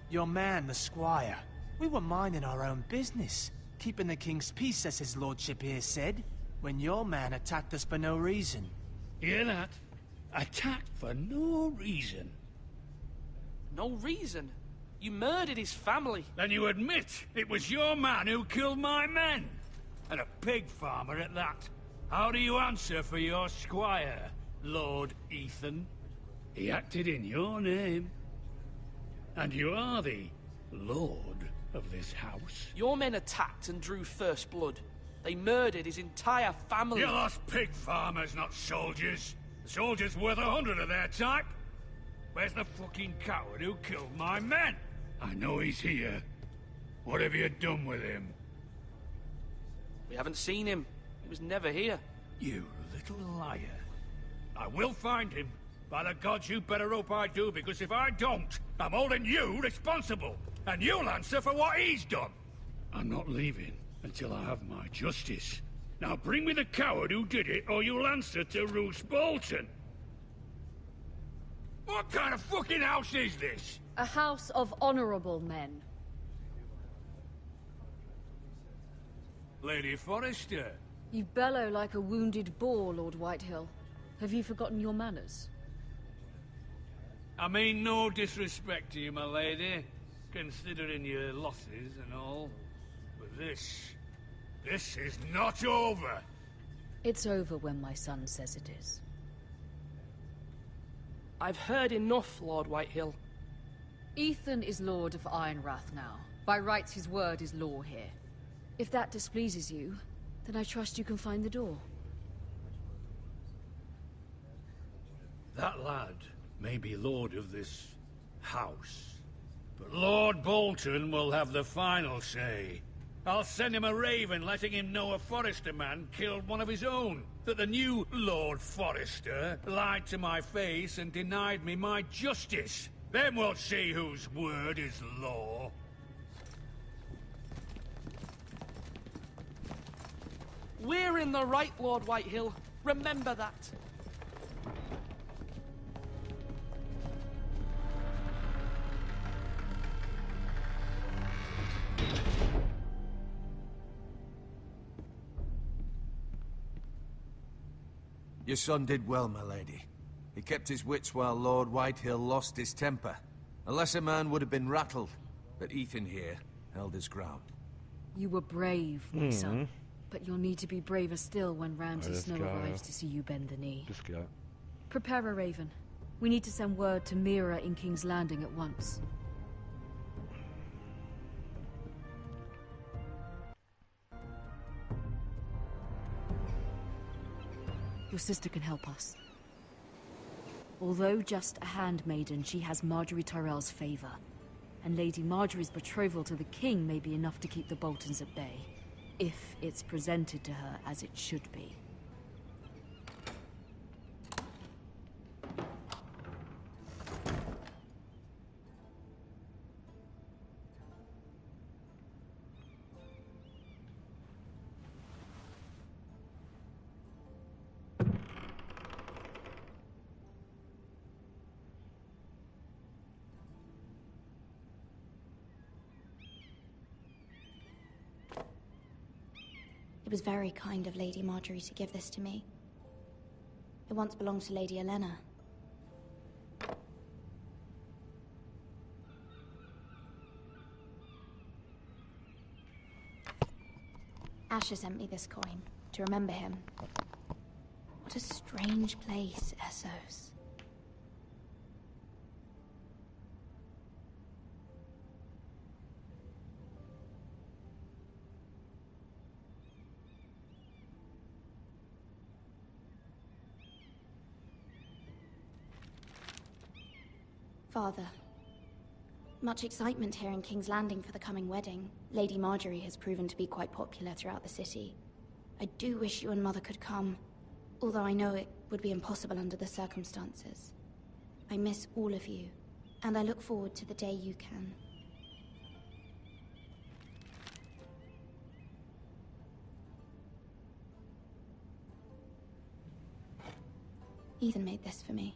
Your man, the squire. We were minding our own business, keeping the king's peace, as his lordship here said, when your man attacked us for no reason. Hear that? Attacked for no reason. No reason? You murdered his family. Then you admit it was your man who killed my men. And a pig farmer at that. How do you answer for your squire, Lord Ethan? He acted in your name. And you are the lord of this house. Your men attacked and drew first blood. They murdered his entire family. You lost pig farmers, not soldiers. The soldiers worth 100 of their type. Where's the fucking coward who killed my men? I know he's here. What have you done with him? We haven't seen him. He was never here. You little liar. I will find him. By the gods, you better hope I do, because if I don't, I'm holding you responsible. And you'll answer for what he's done. I'm not leaving until I have my justice. Now bring me the coward who did it, or you'll answer to Roose Bolton. What kind of fucking house is this? A house of honorable men. Lady Forrester. You bellow like a wounded boar, Lord Whitehill. Have you forgotten your manners? I mean no disrespect to you, my lady, considering your losses and all. But this is not over. It's over when my son says it is. I've heard enough, Lord Whitehill. Ethan is Lord of Ironrath now. By rights, his word is law here. If that displeases you, then I trust you can find the door. That lad may be lord of this house, but Lord Bolton will have the final say. I'll send him a raven letting him know a Forrester man killed one of his own. That the new Lord Forrester lied to my face and denied me my justice. Then we'll see whose word is law. We're in the right, Lord Whitehill. Remember that. Your son did well, my lady. He kept his wits while Lord Whitehill lost his temper. A lesser man would have been rattled, but Ethan here held his ground. You were brave, my son. But you'll need to be braver still when Ramsay Snow arrives to see you bend the knee. This guy. Prepare a raven. We need to send word to Mira in King's Landing at once. Your sister can help us. Although just a handmaiden, she has Marjorie Tyrell's favor. And Lady Marjorie's betrothal to the king may be enough to keep the Boltons at bay. If it's presented to her as it should be. It was very kind of Lady Marjorie to give this to me. It once belonged to Lady Elena. Asher sent me this coin, to remember him. What a strange place, Essos. Father. Much excitement here in King's Landing for the coming wedding. Lady Marjorie has proven to be quite popular throughout the city. I do wish you and Mother could come, although I know it would be impossible under the circumstances. I miss all of you, and I look forward to the day you can. Ethan made this for me.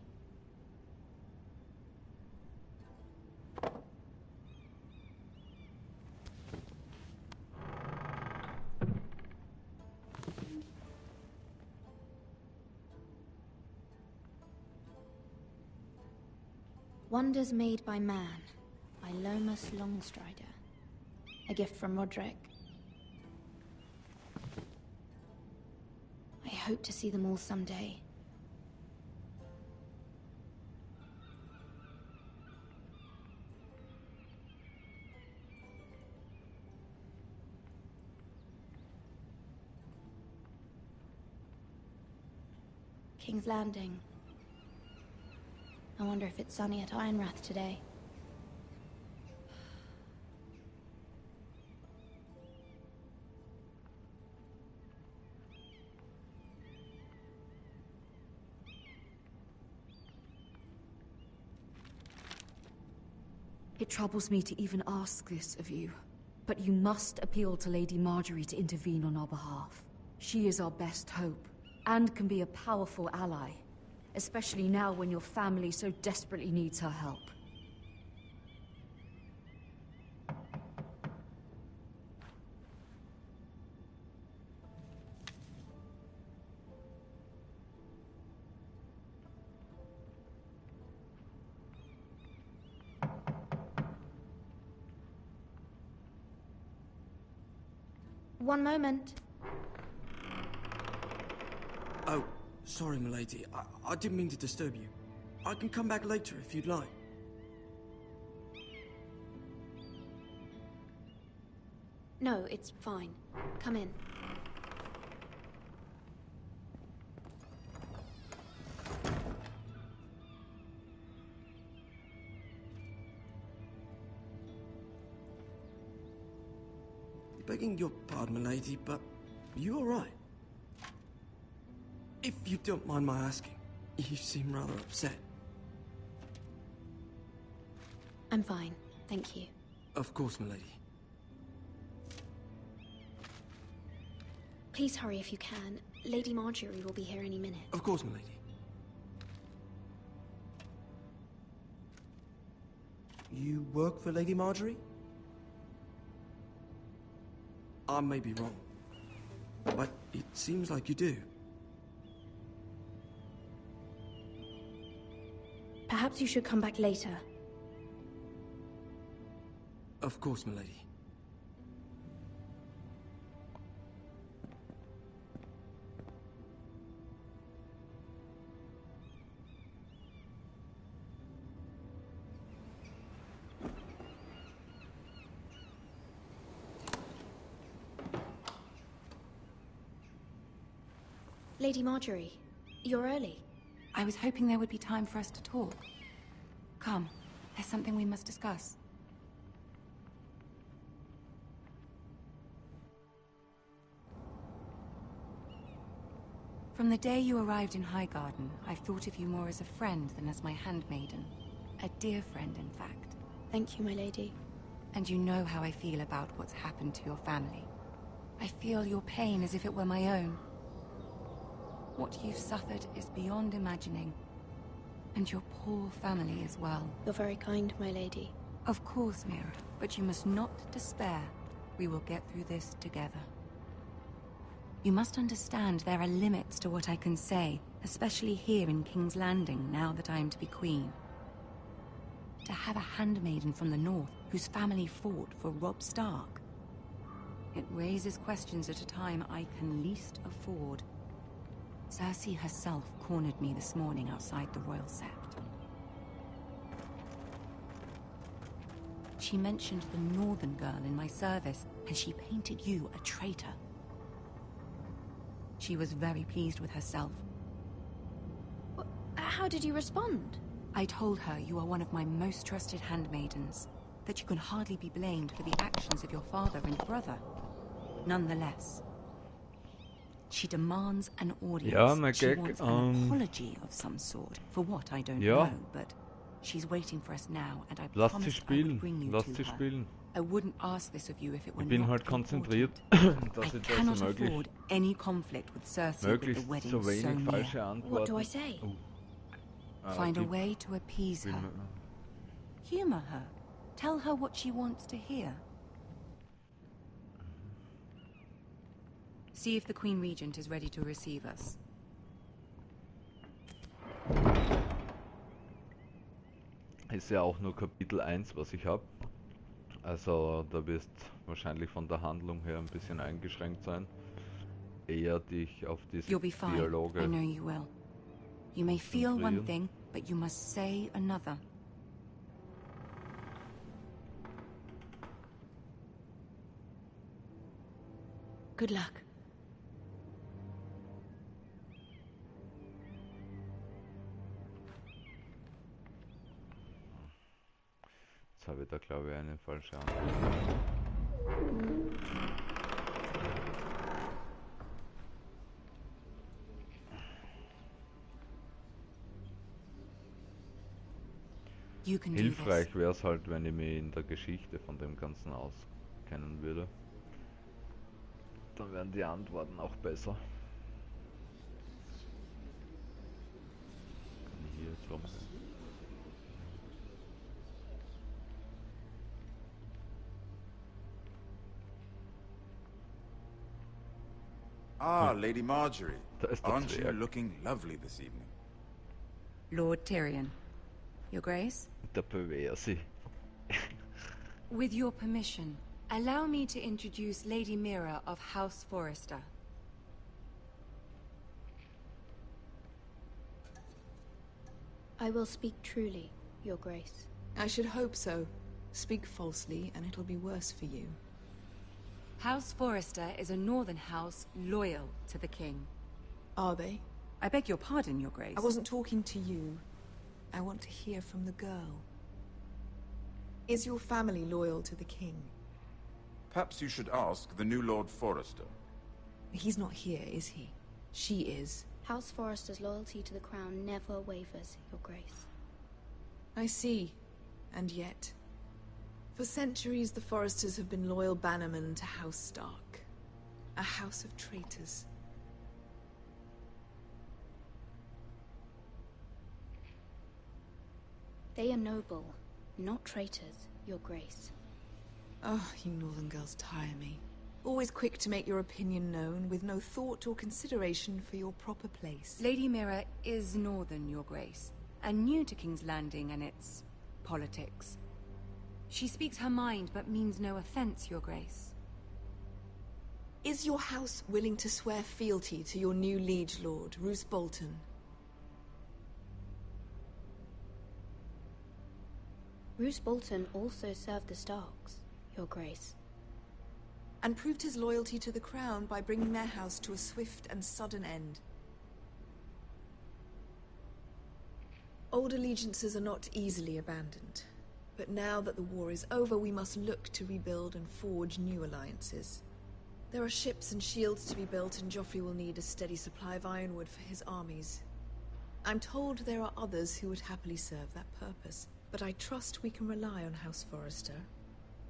Wonders Made by Man, by Lomas Longstrider. A gift from Roderick. I hope to see them all someday. King's Landing. I wonder if it's sunny at Ironrath today. It troubles me to even ask this of you, but you must appeal to Lady Marjorie to intervene on our behalf. She is our best hope, and can be a powerful ally. Especially now when your family so desperately needs her help. One moment. Oh. Sorry, milady. I didn't mean to disturb you. I can come back later if you'd like. No, it's fine. Come in. Begging your pardon, milady, but you all right? If you don't mind my asking, you seem rather upset. I'm fine, thank you. Of course, milady. Please hurry if you can. Lady Marjorie will be here any minute. Of course, milady. You work for Lady Marjorie? I may be wrong, but it seems like you do. Perhaps you should come back later. Of course, milady. Lady Marjorie, you're early. I was hoping there would be time for us to talk. Come, there's something we must discuss. From the day you arrived in Highgarden, I've thought of you more as a friend than as my handmaiden. A dear friend, in fact. Thank you, my lady. And you know how I feel about what's happened to your family. I feel your pain as if it were my own. What you've suffered is beyond imagining. And your poor family as well. You're very kind, my lady. Of course, Mira, but you must not despair. We will get through this together. You must understand there are limits to what I can say, especially here in King's Landing, now that I am to be queen. To have a handmaiden from the north, whose family fought for Robb Stark. It raises questions at a time I can least afford. Cersei herself cornered me this morning outside the Royal Sept. She mentioned the northern girl in my service, and she painted you a traitor. She was very pleased with herself. How did you respond? I told her you are one of my most trusted handmaidens, that you can hardly be blamed for the actions of your father and brother. Nonetheless, she demands an audience. Ja, mein She Gag, wants an apology of some sort, for what I don't ja. know, but she's waiting for us now, and I Lass sie promised I spielen, would bring you lass to sie her. spielen. I wouldn't ask this of you if it were Ich bin not halt konzentriert, important. dass I ich das cannot möglichst, afford any conflict with Cersei with the möglichst wedding so so wenig near. falsche Antworten. What do I say? Find a way to appease her. Humor her. Tell her what she wants to hear. See if the Queen Regent is ready to receive us. Ist ja auch nur Kapitel 1, was ich habe. Also da wirst wahrscheinlich von der Handlung her ein bisschen eingeschränkt sein. Eher dich auf diese You'll be fine. Dialoge I know you will. You may feel one konzentrieren. thing, but you must say another. Good luck. Jetzt habe ich da glaube ich eine falsche Antwort. You can do Hilfreich wäre es halt, wenn ich mich in der Geschichte von dem Ganzen auskennen würde. Dann wären die Antworten auch besser. Kann ich hier jetzt rumgehen? Ah, Lady Marjorie. Da ist der Aren't you Zwerg. looking lovely this evening? Lord Tyrion. Your Grace? Der Perversi. With your permission, allow me to introduce Lady Mira of House Forrester. I will speak truly, Your Grace. I should hope so. Speak falsely, and it'll be worse for you. House Forrester is a northern house loyal to the king. Are they? I beg your pardon, Your Grace. I wasn't talking to you. I want to hear from the girl. Is your family loyal to the king? Perhaps you should ask the new Lord Forrester. He's not here, is he? She is. House Forrester's loyalty to the crown never wavers, Your Grace. I see. And yet... For centuries, the Forresters have been loyal bannermen to House Stark. A house of traitors. They are noble, not traitors, Your Grace. Oh, you northern girls tire me. Always quick to make your opinion known, with no thought or consideration for your proper place. Lady Mira is northern, Your Grace, and new to King's Landing and its politics. She speaks her mind, but means no offense, Your Grace. Is your house willing to swear fealty to your new liege lord, Roose Bolton? Roose Bolton also served the Starks, Your Grace. And proved his loyalty to the crown by bringing their house to a swift and sudden end. Old allegiances are not easily abandoned. But now that the war is over, we must look to rebuild and forge new alliances. There are ships and shields to be built, and Joffrey will need a steady supply of ironwood for his armies. I'm told there are others who would happily serve that purpose, but I trust we can rely on House Forrester.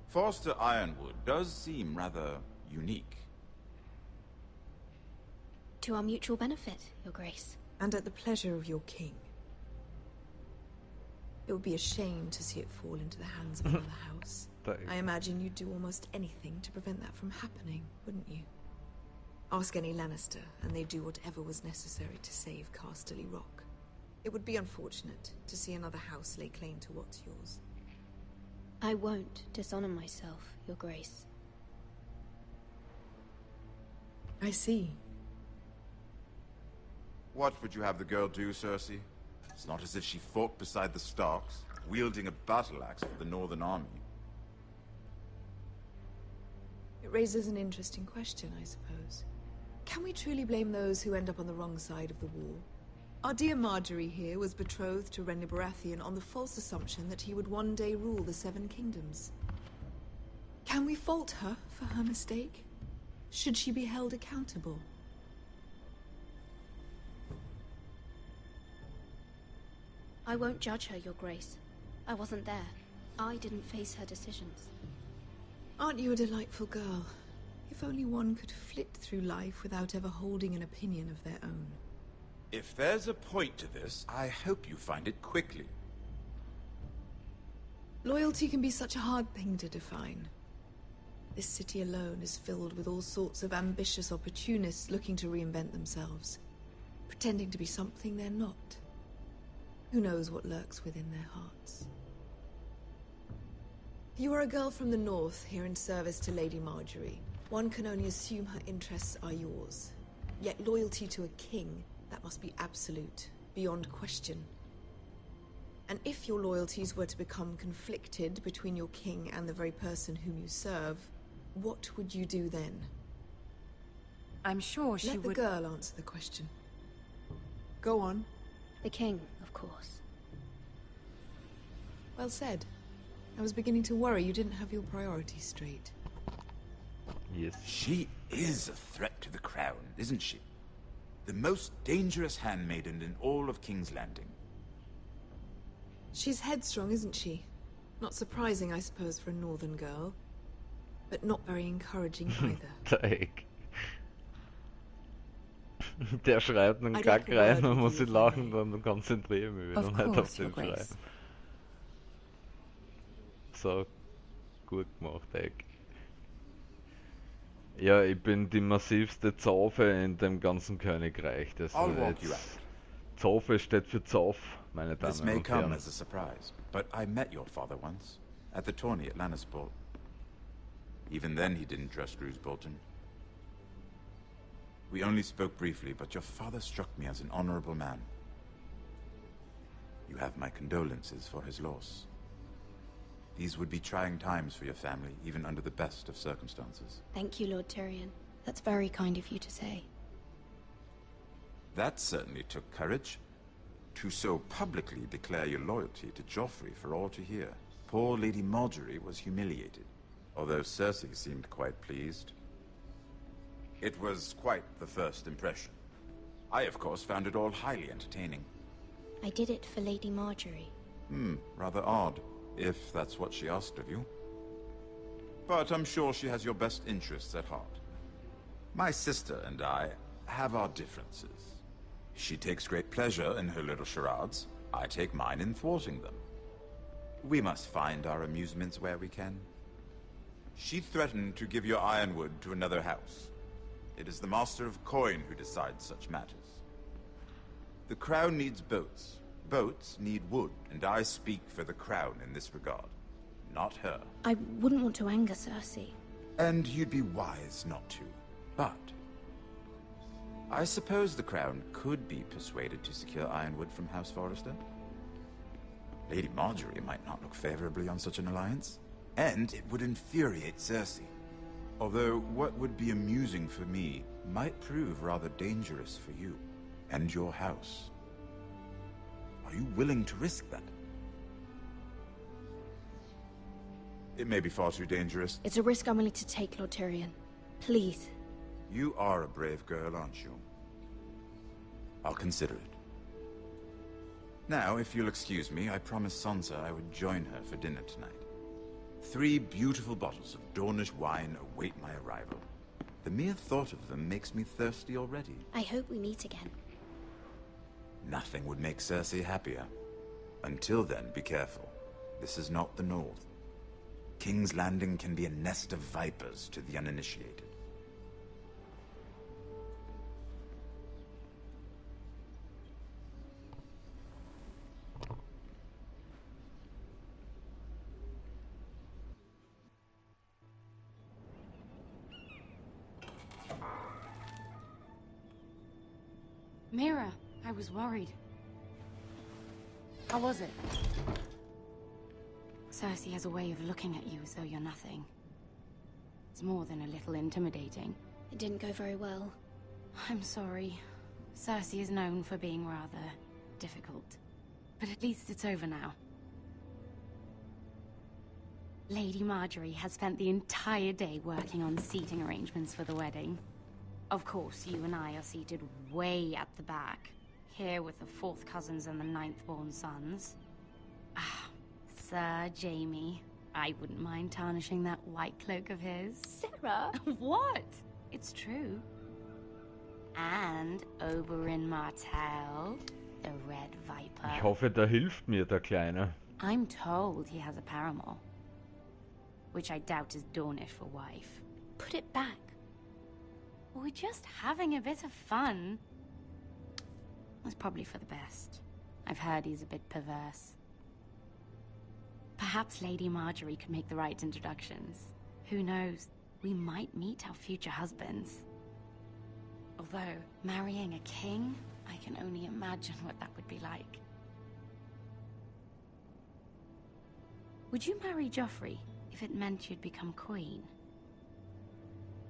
Forrester Ironwood does seem rather unique. To our mutual benefit, Your Grace. And at the pleasure of your king. It would be a shame to see it fall into the hands of another house. I imagine you'd do almost anything to prevent that from happening, wouldn't you? Ask any Lannister, and they'd do whatever was necessary to save Casterly Rock. It would be unfortunate to see another house lay claim to what's yours. I won't dishonor myself, Your Grace. I see. What would you have the girl do, Cersei? It's not as if she fought beside the Starks, wielding a battle axe for the Northern Army. It raises an interesting question, I suppose. Can we truly blame those who end up on the wrong side of the war? Our dear Marjorie here was betrothed to Renly Baratheon on the false assumption that he would one day rule the Seven Kingdoms. Can we fault her for her mistake? Should she be held accountable? I won't judge her, Your Grace. I wasn't there. I didn't face her decisions. Aren't you a delightful girl? If only one could flit through life without ever holding an opinion of their own. If there's a point to this, I hope you find it quickly. Loyalty can be such a hard thing to define. This city alone is filled with all sorts of ambitious opportunists looking to reinvent themselves, pretending to be something they're not. Who knows what lurks within their hearts? You are a girl from the north, here in service to Lady Marjorie. One can only assume her interests are yours. Yet loyalty to a king, that must be absolute, beyond question. And if your loyalties were to become conflicted between your king and the very person whom you serve, what would you do then? I'm sure she would... Let the girl answer the question. Go on. The king, of course. Well said. I was beginning to worry you didn't have your priorities straight. Yes. She is a threat to the crown, isn't she? The most dangerous handmaiden in all of King's Landing. She's headstrong, isn't she? Not surprising, I suppose, for a northern girl. But not very encouraging either. Dreck. Der schreit einen Kack rein und muss ich lachen, dann konzentriere ich mich wieder nicht auf den Schrei. So, gut gemacht, Eck. Ja, ich bin die massivste Zofe in dem ganzen Königreich. Das Zofe steht für Zoff, meine Damen This may und come Herren. as a surprise, but I met your father once, at the tourney at Lannisport. Even then he didn't trust Roose Bolton. We only spoke briefly, but your father struck me as an honorable man. You have my condolences for his loss. These would be trying times for your family, even under the best of circumstances. Thank you, Lord Tyrion. That's very kind of you to say. That certainly took courage. To so publicly declare your loyalty to Joffrey for all to hear. Poor Lady Marjorie was humiliated, although Cersei seemed quite pleased. It was quite the first impression. I, of course, found it all highly entertaining. I did it for Lady Marjorie. Rather odd, if that's what she asked of you. But I'm sure she has your best interests at heart. My sister and I have our differences. She takes great pleasure in her little charades. I take mine in thwarting them. We must find our amusements where we can. She threatened to give your ironwood to another house. It is the Master of Coin who decides such matters. The Crown needs boats. Boats need wood, and I speak for the Crown in this regard. Not her. I wouldn't want to anger Cersei. And you'd be wise not to. But I suppose the Crown could be persuaded to secure ironwood from House Forrester. Lady Marjorie might not look favorably on such an alliance, and it would infuriate Cersei. Although what would be amusing for me might prove rather dangerous for you and your house. Are you willing to risk that? It may be far too dangerous. It's a risk I'm willing to take, Lord Tyrion. Please. You are a brave girl, aren't you? I'll consider it. Now, if you'll excuse me, I promised Sansa I would join her for dinner tonight. 3 beautiful bottles of Dornish wine await my arrival. The mere thought of them makes me thirsty already. I hope we meet again. Nothing would make Cersei happier. Until then, be careful. This is not the North. King's Landing can be a nest of vipers to the uninitiated. Mira, I was worried. How was it? Cersei has a way of looking at you as though you're nothing. It's more than a little intimidating. It didn't go very well. I'm sorry. Cersei is known for being rather difficult. But at least it's over now. Lady Marjorie has spent the entire day working on seating arrangements for the wedding. Of course, you and I are seated way at the back, here with the 4th cousins and the 9th-born sons. Ah, Sir Jaime. I wouldn't mind tarnishing that white cloak of his. Sarah! What? It's true. And Oberyn Martell, the Red Viper. Ich hoffe, der hilft mir, der Kleine. I'm told he has a paramour. Which I doubt is Dornish for wife. Put it back. We're just having a bit of fun. It's probably for the best. I've heard he's a bit perverse. Perhaps Lady Marjorie could make the right introductions. Who knows? We might meet our future husbands. Although, marrying a king, I can only imagine what that would be like. Would you marry Joffrey if it meant you'd become queen?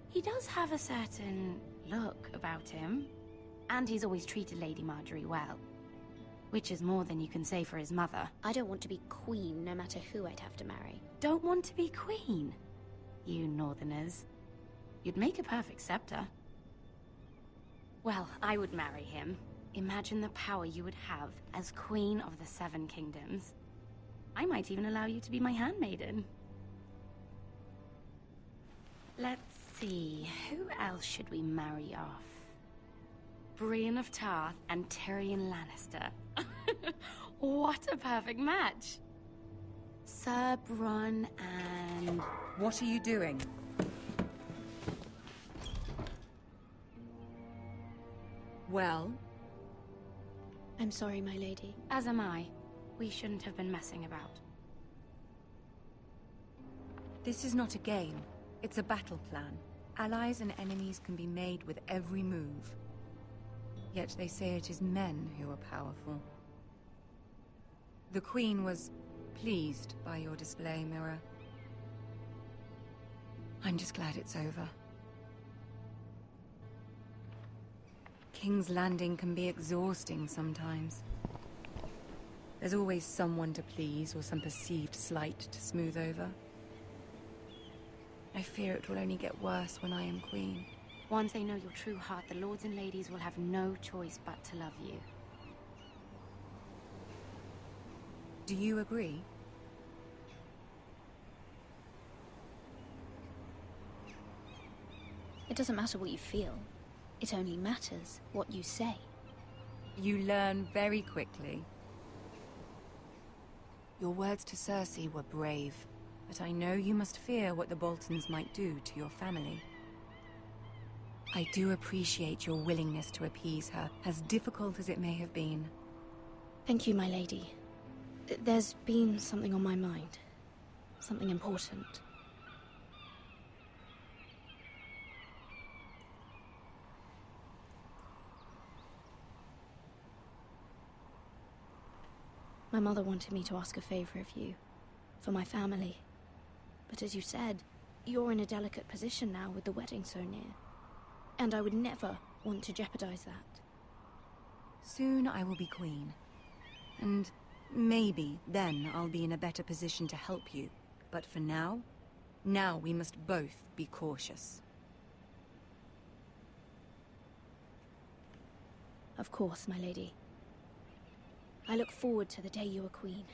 He does have a certain look about him, and he's always treated Lady Marjorie well. Which is more than you can say for his mother. I don't want to be queen, no matter who I'd have to marry. Don't want to be queen? You northerners. You'd make a perfect scepter. Well, I would marry him. Imagine the power you would have as Queen of the 7 Kingdoms. I might even allow you to be my handmaiden. Let's see, who else should we marry off? Brienne of Tarth and Tyrion Lannister. What a perfect match! Sir Bronn and... What are you doing? Well? I'm sorry, my lady. As am I. We shouldn't have been messing about. This is not a game. It's a battle plan. Allies and enemies can be made with every move. Yet they say it is men who are powerful. The Queen was pleased by your display, Mira. I'm just glad it's over. King's Landing can be exhausting sometimes. There's always someone to please or some perceived slight to smooth over. I fear it will only get worse when I am queen. Once they know your true heart, the lords and ladies will have no choice but to love you. Do you agree? It doesn't matter what you feel. It only matters what you say. You learn very quickly. Your words to Cersei were brave, but I know you must fear what the Boltons might do to your family. I do appreciate your willingness to appease her, as difficult as it may have been. Thank you, my lady. There's been something on my mind. Something important. My mother wanted me to ask a favor of you, for my family. But as you said, you're in a delicate position now with the wedding so near. And I would never want to jeopardize that. Soon I will be queen. And maybe then I'll be in a better position to help you. But for now we must both be cautious. Of course, my lady. I look forward to the day you are queen.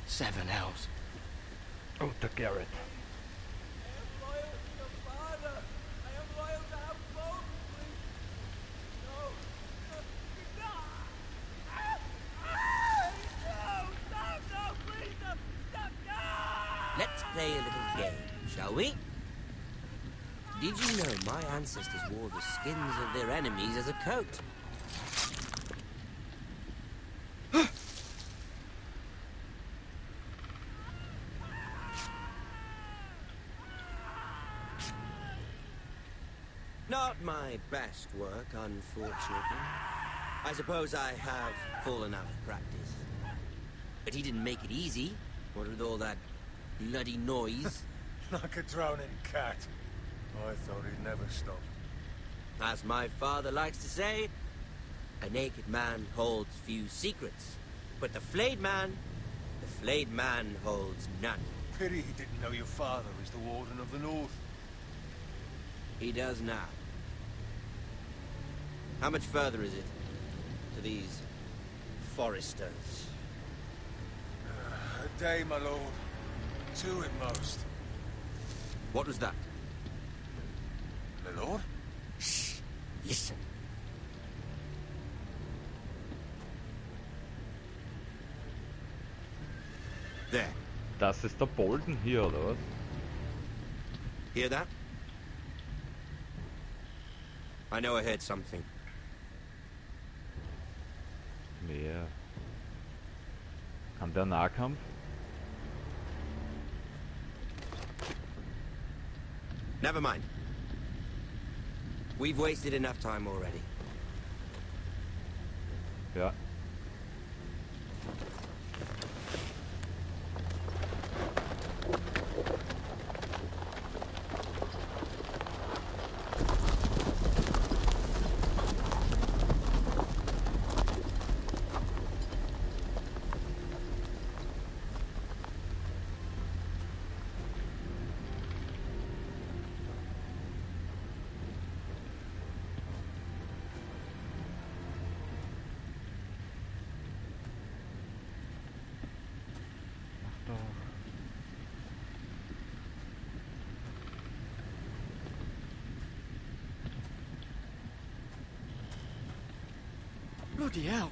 Seven hells. Oh, the Garrett. Let's play a little game, shall we? Did you know my ancestors wore the skins of their enemies as a coat? Not my best work, unfortunately. I suppose I have fallen out of practice. But he didn't make it easy, what with all that bloody noise. Like a drowning cat. I thought he'd never stop. As my father likes to say, a naked man holds few secrets. But the flayed man holds none. Pity he didn't know your father is the Warden of the North. He does now. How much further is it to these foresters? A day, my lord. 2 at most. What was that? My lord? Shh! Listen. There. Das ist der Bolden hier, oder was? Hear that? I know I heard something. Mehr. Kann der Nahkampf? Never mind. We've wasted enough time already. Ja. Bloody hell.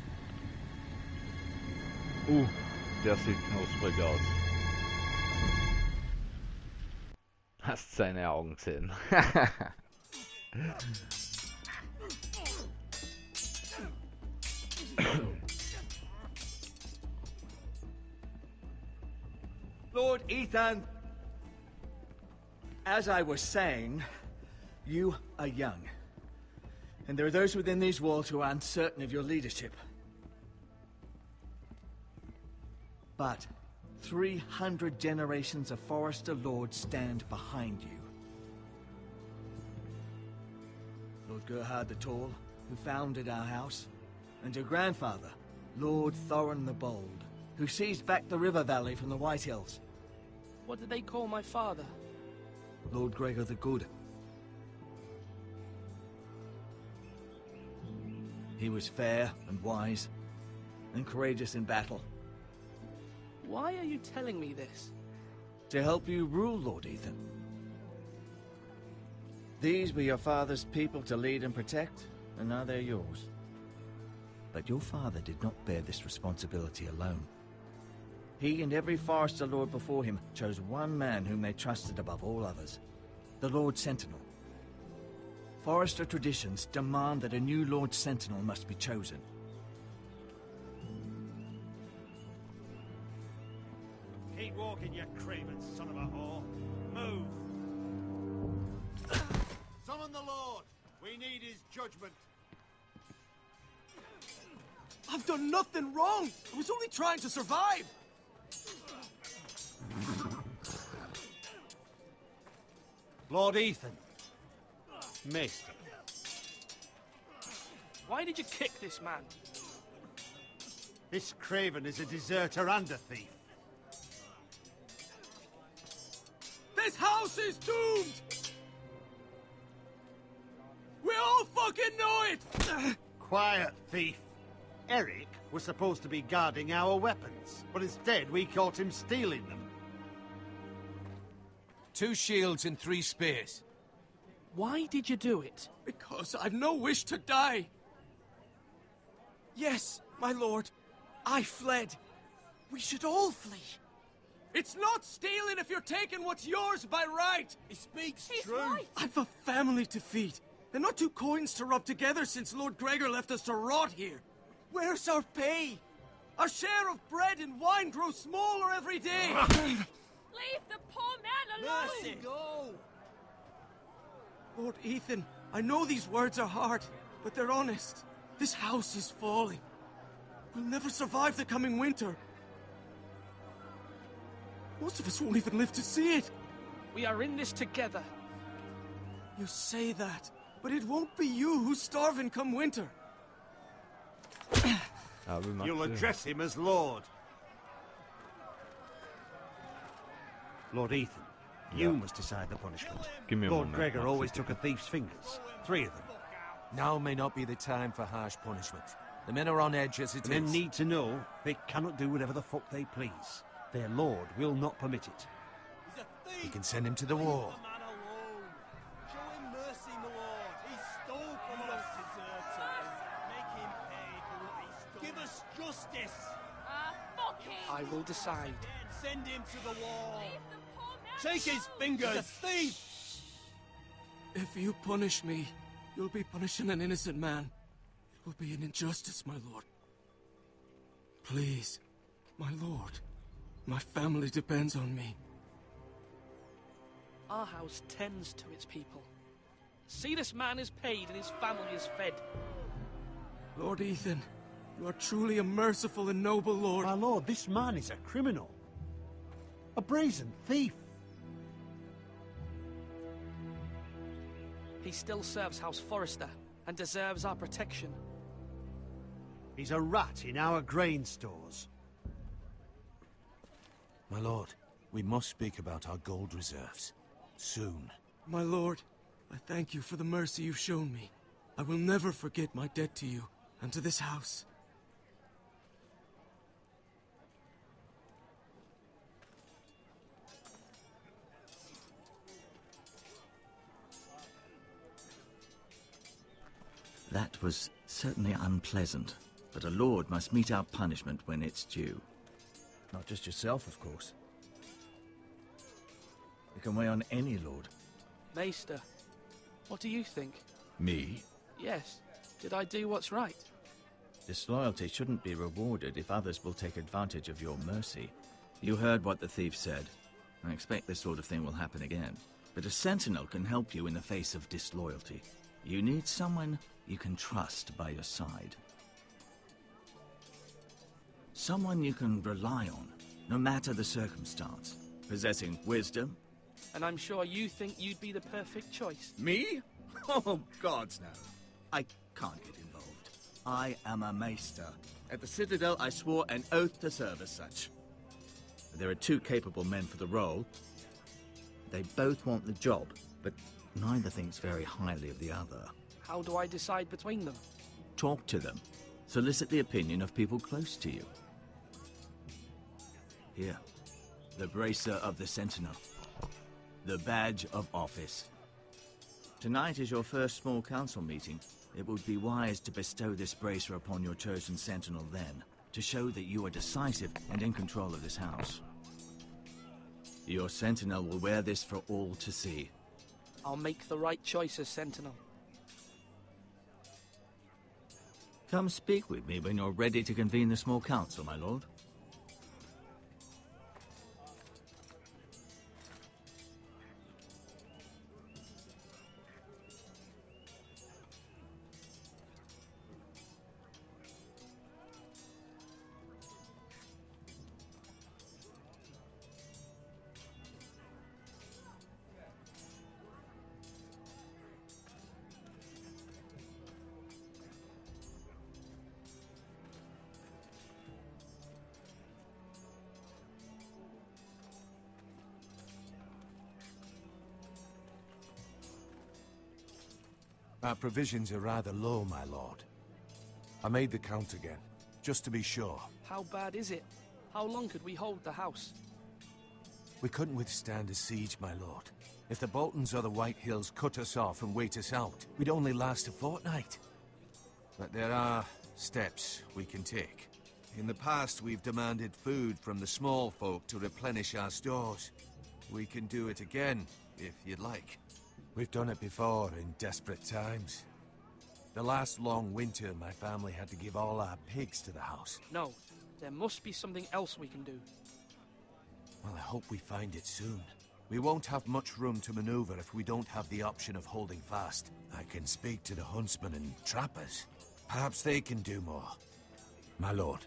Der sieht knusprig aus. Hast seine Augen gesehen. Lord Ethan, as I was saying, you are young. And there are those within these walls who are uncertain of your leadership. But 300 generations of Forester Lords stand behind you. Lord Gerhard the Tall, who founded our house, and your grandfather, Lord Thorin the Bold, who seized back the river valley from the White Hills. What did they call my father? Lord Gregor the Good. He was fair and wise, and courageous in battle. Why are you telling me this? To help you rule, Lord Ethan. These were your father's people to lead and protect, and now they're yours. But your father did not bear this responsibility alone. He and every Forester Lord before him chose one man whom they trusted above all others, the Lord Sentinel. Forester traditions demand that a new Lord Sentinel must be chosen. Keep walking, you craven son of a whore. Move! Summon the Lord! We need his judgment. I've done nothing wrong! I was only trying to survive! Lord Ethan. Maester. Why did you kick this man? This craven is a deserter and a thief. This house is doomed! We all fucking know it! Quiet, thief. Eric was supposed to be guarding our weapons, but instead we caught him stealing them. 2 shields and 3 spears. Why did you do it? Because I've no wish to die. Yes, my lord. I fled. We should all flee. It's not stealing if you're taking what's yours by right. He speaks He's truth. right. I've a family to feed. And not 2 coins to rub together since Lord Gregor left us to rot here. Where's our pay? Our share of bread and wine grows smaller every day. Leave the poor man alone! Mercy, go! Lord Ethan, I know these words are hard, but they're honest. This house is falling. We'll never survive the coming winter. Most of us won't even live to see it. We are in this together. You say that, but it won't be you who's starving come winter. You'll address him as Lord. Lord Ethan, you must decide the punishment. Give me a Lord moment, Gregor I'll always take took a thief's fingers. 3 of them. Now may not be the time for harsh punishment. The men are on edge as it The men is. need to know they cannot do whatever the fuck they please. Their lord will not permit it. We can send him to the wall. Show him mercy, my lord. He stole from us. Deserve to make him pay for what he stole. Give us justice. Fuck him. I will decide. Send him to the wall. Take his fingers. He's a thief. If you punish me, you'll be punishing an innocent man. It will be an injustice, my lord. Please, my lord. My family depends on me. Our house tends to its people. See, this man is paid and his family is fed. Lord Ethan, you are truly a merciful and noble lord. My lord, this man is a criminal. A brazen thief. He still serves House Forrester and deserves our protection. He's a rat in our grain stores. My lord, we must speak about our gold reserves. Soon. My lord, I thank you for the mercy you've shown me. I will never forget my debt to you and to this house. That was certainly unpleasant, but a lord must meet our punishment when it's due. Not just yourself, of course. You can weigh on any lord. Maester, what do you think? Me? Yes. Did I do what's right? Disloyalty shouldn't be rewarded if others will take advantage of your mercy. You heard what the thief said. I expect this sort of thing will happen again. But a sentinel can help you in the face of disloyalty. You need someone you can trust by your side. Someone you can rely on, no matter the circumstance. Possessing wisdom. And I'm sure you think you'd be the perfect choice. Me? Oh, gods no. I can't get involved. I am a maester. At the Citadel, I swore an oath to serve as such. There are 2 capable men for the role. They both want the job, but neither thinks very highly of the other. How do I decide between them? Talk to them. Solicit the opinion of people close to you. Here, the bracer of the Sentinel. The badge of office. Tonight is your first small council meeting. It would be wise to bestow this bracer upon your chosen Sentinel then, to show that you are decisive and in control of this house. Your Sentinel will wear this for all to see. I'll make the right choice as Sentinel. Come speak with me when you're ready to convene the small council, my lord. Our provisions are rather low, my lord. I made the count again, just to be sure. How bad is it? How long could we hold the house? We couldn't withstand a siege, my lord. If the Boltons or the White Hills cut us off and wait us out, we'd only last a fortnight. But there are steps we can take. In the past, we've demanded food from the small folk to replenish our stores. We can do it again, if you'd like. We've done it before in desperate times. The last long winter, my family had to give all our pigs to the house. No, there must be something else we can do. Well, I hope we find it soon. We won't have much room to maneuver if we don't have the option of holding fast. I can speak to the huntsmen and trappers. Perhaps they can do more. My lord.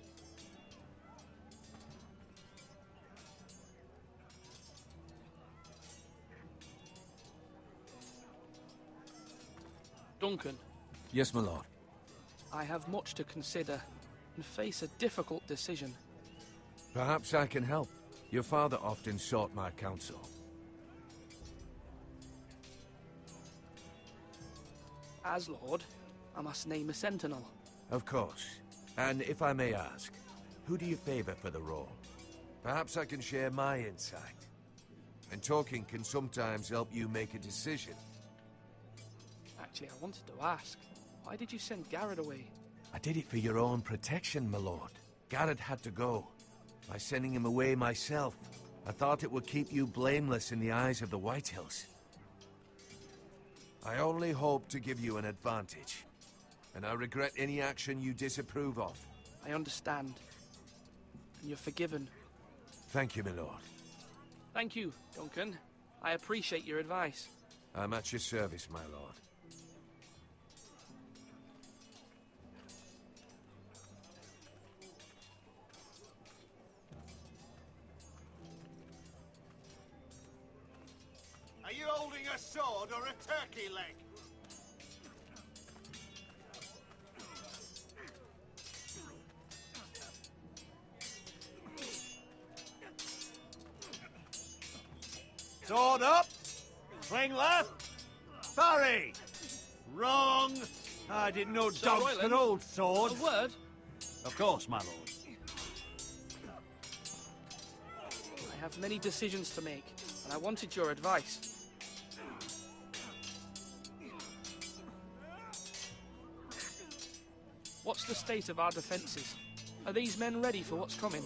Duncan. Yes, my lord. I have much to consider and face a difficult decision. Perhaps I can help. Your father often sought my counsel. As Lord, I must name a sentinel. Of course. And if I may ask, who do you favor for the role? Perhaps I can share my insight. And talking can sometimes help you make a decision. Actually, I wanted to ask, why did you send Garrett away? I did it for your own protection, my lord. Garrett had to go. By sending him away myself, I thought it would keep you blameless in the eyes of the Whitehills. I only hope to give you an advantage, and I regret any action you disapprove of. I understand. And you're forgiven. Thank you, my lord. Thank you, Duncan. I appreciate your advice. I'm at your service, my lord. Are you holding a sword or a turkey leg? Sword up! Swing left! Parry! Wrong! I didn't know Sir dogs Royland, could hold swords. A word? Of course, my lord. I have many decisions to make, and I wanted your advice. What's the state of our defences? Are these men ready for what's coming?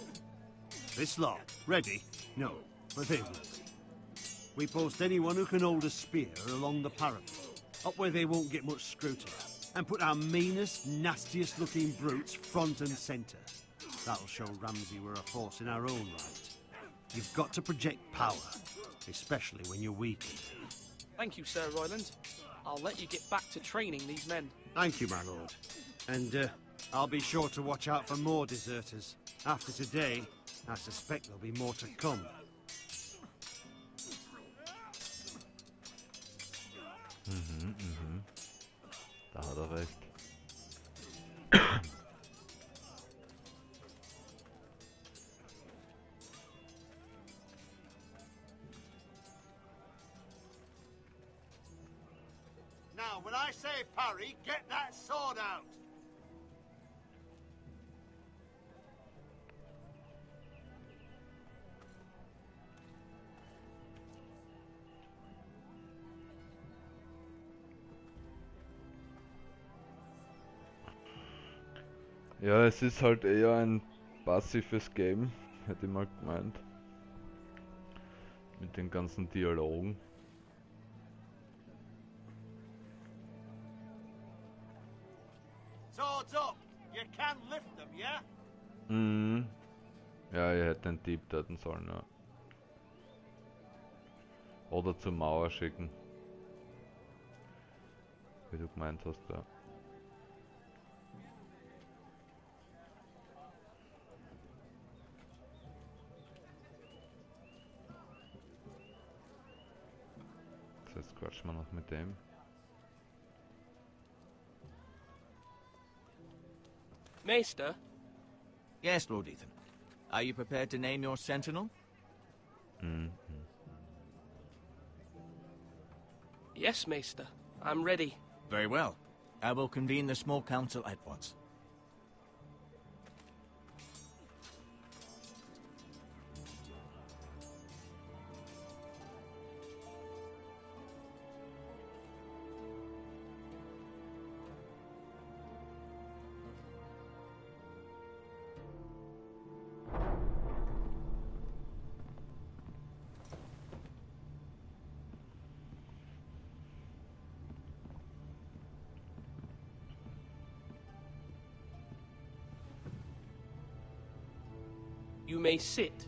This lot, ready? No, but they will be. We post anyone who can hold a spear along the parapet, up where they won't get much scrutiny, and put our meanest, nastiest looking brutes front and centre. That'll show Ramsay we're a force in our own right. You've got to project power, especially when you're weakened. Thank you, Sir Royland. I'll let you get back to training these men. Thank you, my lord. And I'll be sure to watch out for more deserters. After today, I suspect there'll be more to come. Da hat er recht. Now, when I say parry, get that sword out! Ja, es ist halt eher ein passives Game, hätte ich mal gemeint. Mit den ganzen Dialogen. Swords up! You can lift them, yeah? Mhm. Ja, ihr hättet den Dieb töten sollen, ja. Oder zur Mauer schicken. Wie du gemeint hast, ja. Jetzt quatschen wir noch mit dem. Maester? Yes, Lord Ethan. Are you prepared to name your sentinel? Yes, Maester. I'm ready. Very well. I will convene the small council at once. You may sit.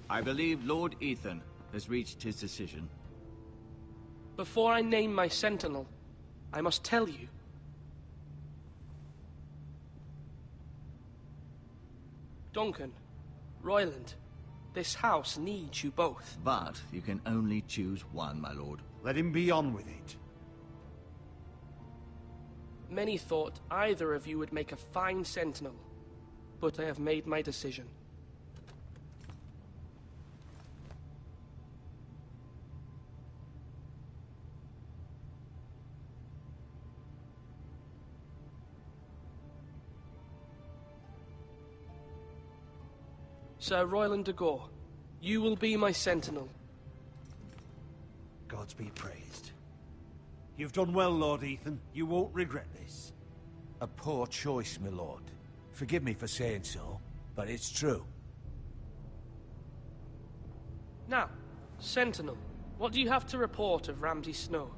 I believe Lord Ethan has reached his decision. Before I name my sentinel, I must tell you. Duncan, Royland, this house needs you both. But you can only choose one, my lord. Let him be on with it. Many thought either of you would make a fine sentinel, but I have made my decision. Sir Royland de Gore, you will be my sentinel. Gods be praised. You've done well, Lord Ethan. You won't regret this. A poor choice, my lord. Forgive me for saying so, but it's true. Now, Sentinel, what do you have to report of Ramsay Snow?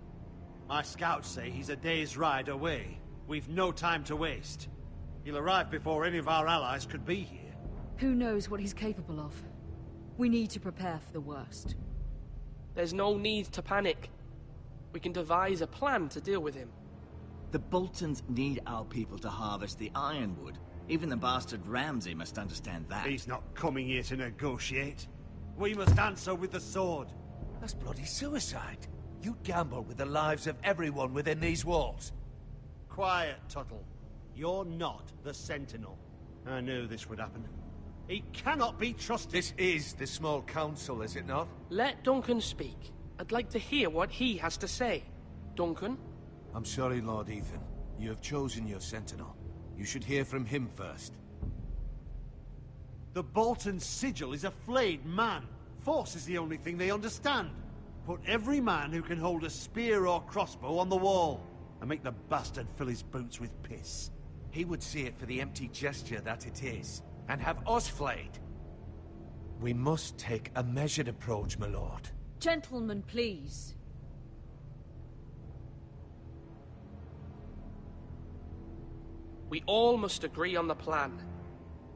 My scouts say he's a day's ride away. We've no time to waste. He'll arrive before any of our allies could be here. Who knows what he's capable of? We need to prepare for the worst. There's no need to panic. We can devise a plan to deal with him. The Boltons need our people to harvest the ironwood. Even the bastard Ramsay must understand that. He's not coming here to negotiate. We must answer with the sword. That's bloody suicide. You gamble with the lives of everyone within these walls. Quiet, Tuttle. You're not the Sentinel. I knew this would happen. He cannot be trusted. This is the small council, is it not? Let Duncan speak. I'd like to hear what he has to say. Duncan? I'm sorry, Lord Ethan. You have chosen your sentinel. You should hear from him first. The Bolton sigil is a flayed man. Force is the only thing they understand. Put every man who can hold a spear or crossbow on the wall, and make the bastard fill his boots with piss. He would see it for the empty gesture that it is, and have us flayed. We must take a measured approach, my lord. Gentlemen, please. We all must agree on the plan.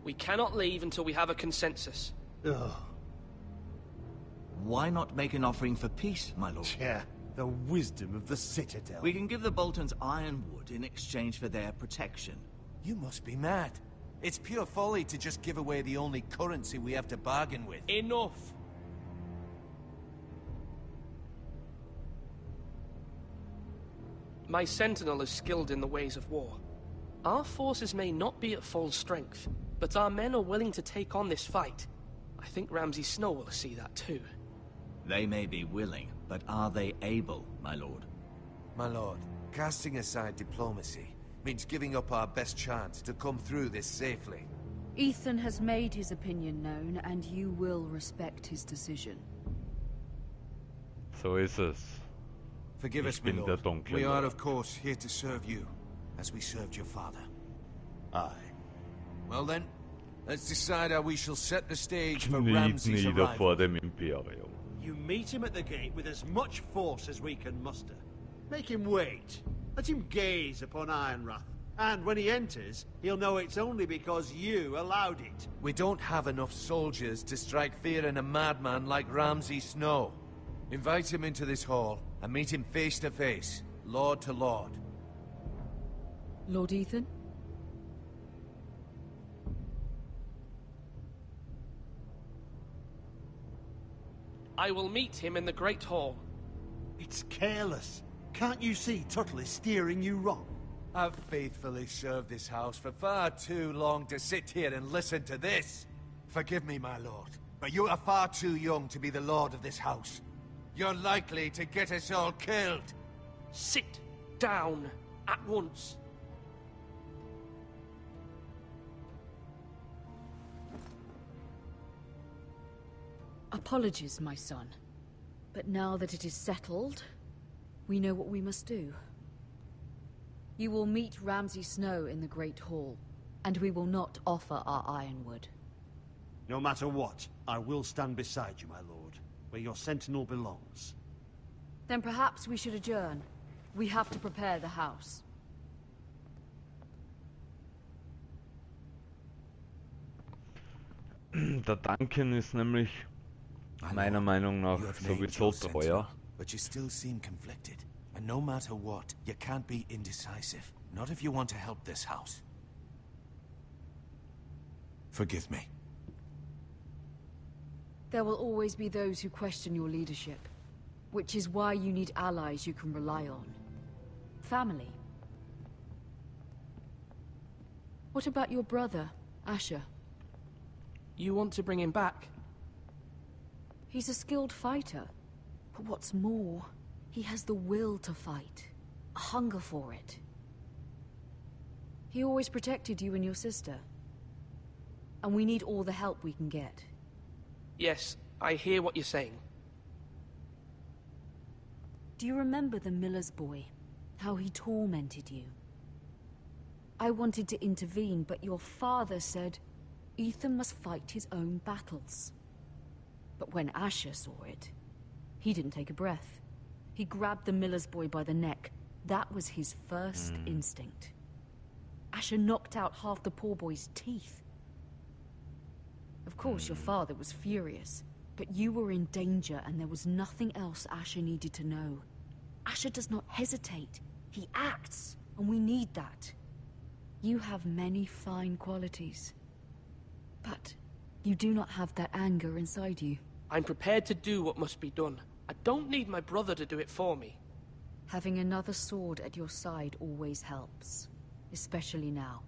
We cannot leave until we have a consensus. Ugh. Why not make an offering for peace, my lord? Yeah, the wisdom of the Citadel. We can give the Boltons ironwood in exchange for their protection. You must be mad. It's pure folly to just give away the only currency we have to bargain with. Enough! My sentinel is skilled in the ways of war. Our forces may not be at full strength, but our men are willing to take on this fight. I think Ramsay Snow will see that too. They may be willing, but are they able, my lord? My lord, casting aside diplomacy means giving up our best chance to come through this safely. Ethan has made his opinion known, and you will respect his decision. So ist es. Forgive us, my lord. We are, of course, here to serve you, as we served your father. Aye. Well then, let's decide how we shall set the stage for Kniet Ramsay's nieder arrival. vor dem Imperium. You meet him at the gate with as much force as we can muster. Make him wait. Let him gaze upon Ironrath. And when he enters, he'll know it's only because you allowed it. We don't have enough soldiers to strike fear in a madman like Ramsay Snow. Invite him into this hall and meet him face to face, lord to lord. Lord Ethan? I will meet him in the Great Hall. It's careless. Can't you see Tuttle is steering you wrong? I've faithfully served this house for far too long to sit here and listen to this. Forgive me, my lord, but you are far too young to be the lord of this house. You're likely to get us all killed. Sit down at once. Apologies, my son. But now that it is settled, we know what we must do. You will meet Ramsay Snow in the Great Hall, and we will not offer our ironwood. No matter what, I will stand beside you, my lord, where your sentinel belongs. Then perhaps we should adjourn. We have to prepare the house. Der Duncan ist nämlich Meiner Meinung nach sowieso treuer. But you still seem conflicted. And no matter what, you can't be indecisive. Not if you want to help this house. Forgive me. There will always be those who question your leadership, which is why you need allies you can rely on. Family. What about your brother, Asher? You want to bring him back? He's a skilled fighter. But what's more, he has the will to fight. A hunger for it. He always protected you and your sister. And we need all the help we can get. Yes, I hear what you're saying. Do you remember the miller's boy? How he tormented you? I wanted to intervene, but your father said Ethan must fight his own battles. But when Asher saw it, he didn't take a breath. He grabbed the miller's boy by the neck. That was his first instinct. Asher knocked out half the poor boy's teeth. Of course, your father was furious, but you were in danger and there was nothing else Asher needed to know. Asher does not hesitate. He acts, and we need that. You have many fine qualities, but you do not have that anger inside you. I'm prepared to do what must be done. I don't need my brother to do it for me. Having another sword at your side always helps, especially now.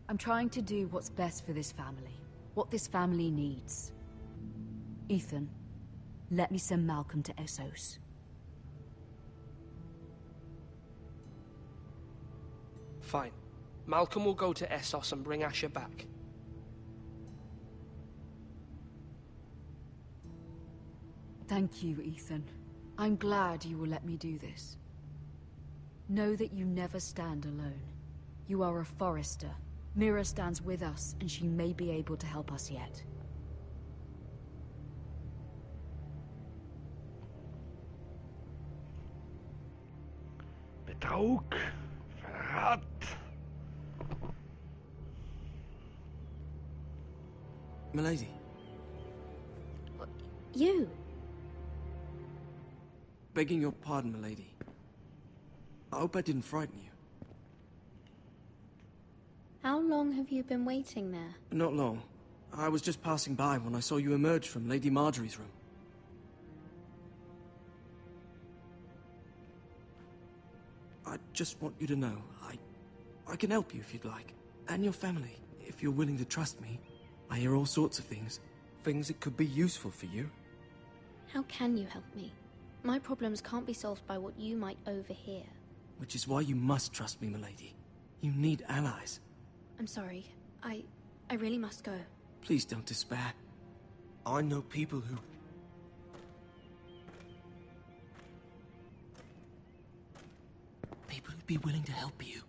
I'm trying to do what's best for this family, what this family needs. Ethan, let me send Malcolm to Essos. Fine. Malcolm will go to Essos and bring Asher back. Thank you, Ethan. I'm glad you will let me do this. Know that you never stand alone. You are a Forester. Mira stands with us, and she may be able to help us yet. Betrug! Verrat! Milady. You? Begging your pardon, milady. I hope I didn't frighten you. How long have you been waiting there? Not long. I was just passing by when I saw you emerge from Lady Marjorie's room. I just want you to know, I can help you if you'd like. And your family, if you're willing to trust me. I hear all sorts of things. Things that could be useful for you. How can you help me? My problems can't be solved by what you might overhear. Which is why you must trust me, milady. You need allies. I'm sorry. I really must go. Please don't despair. I know people who... People who'd be willing to help you.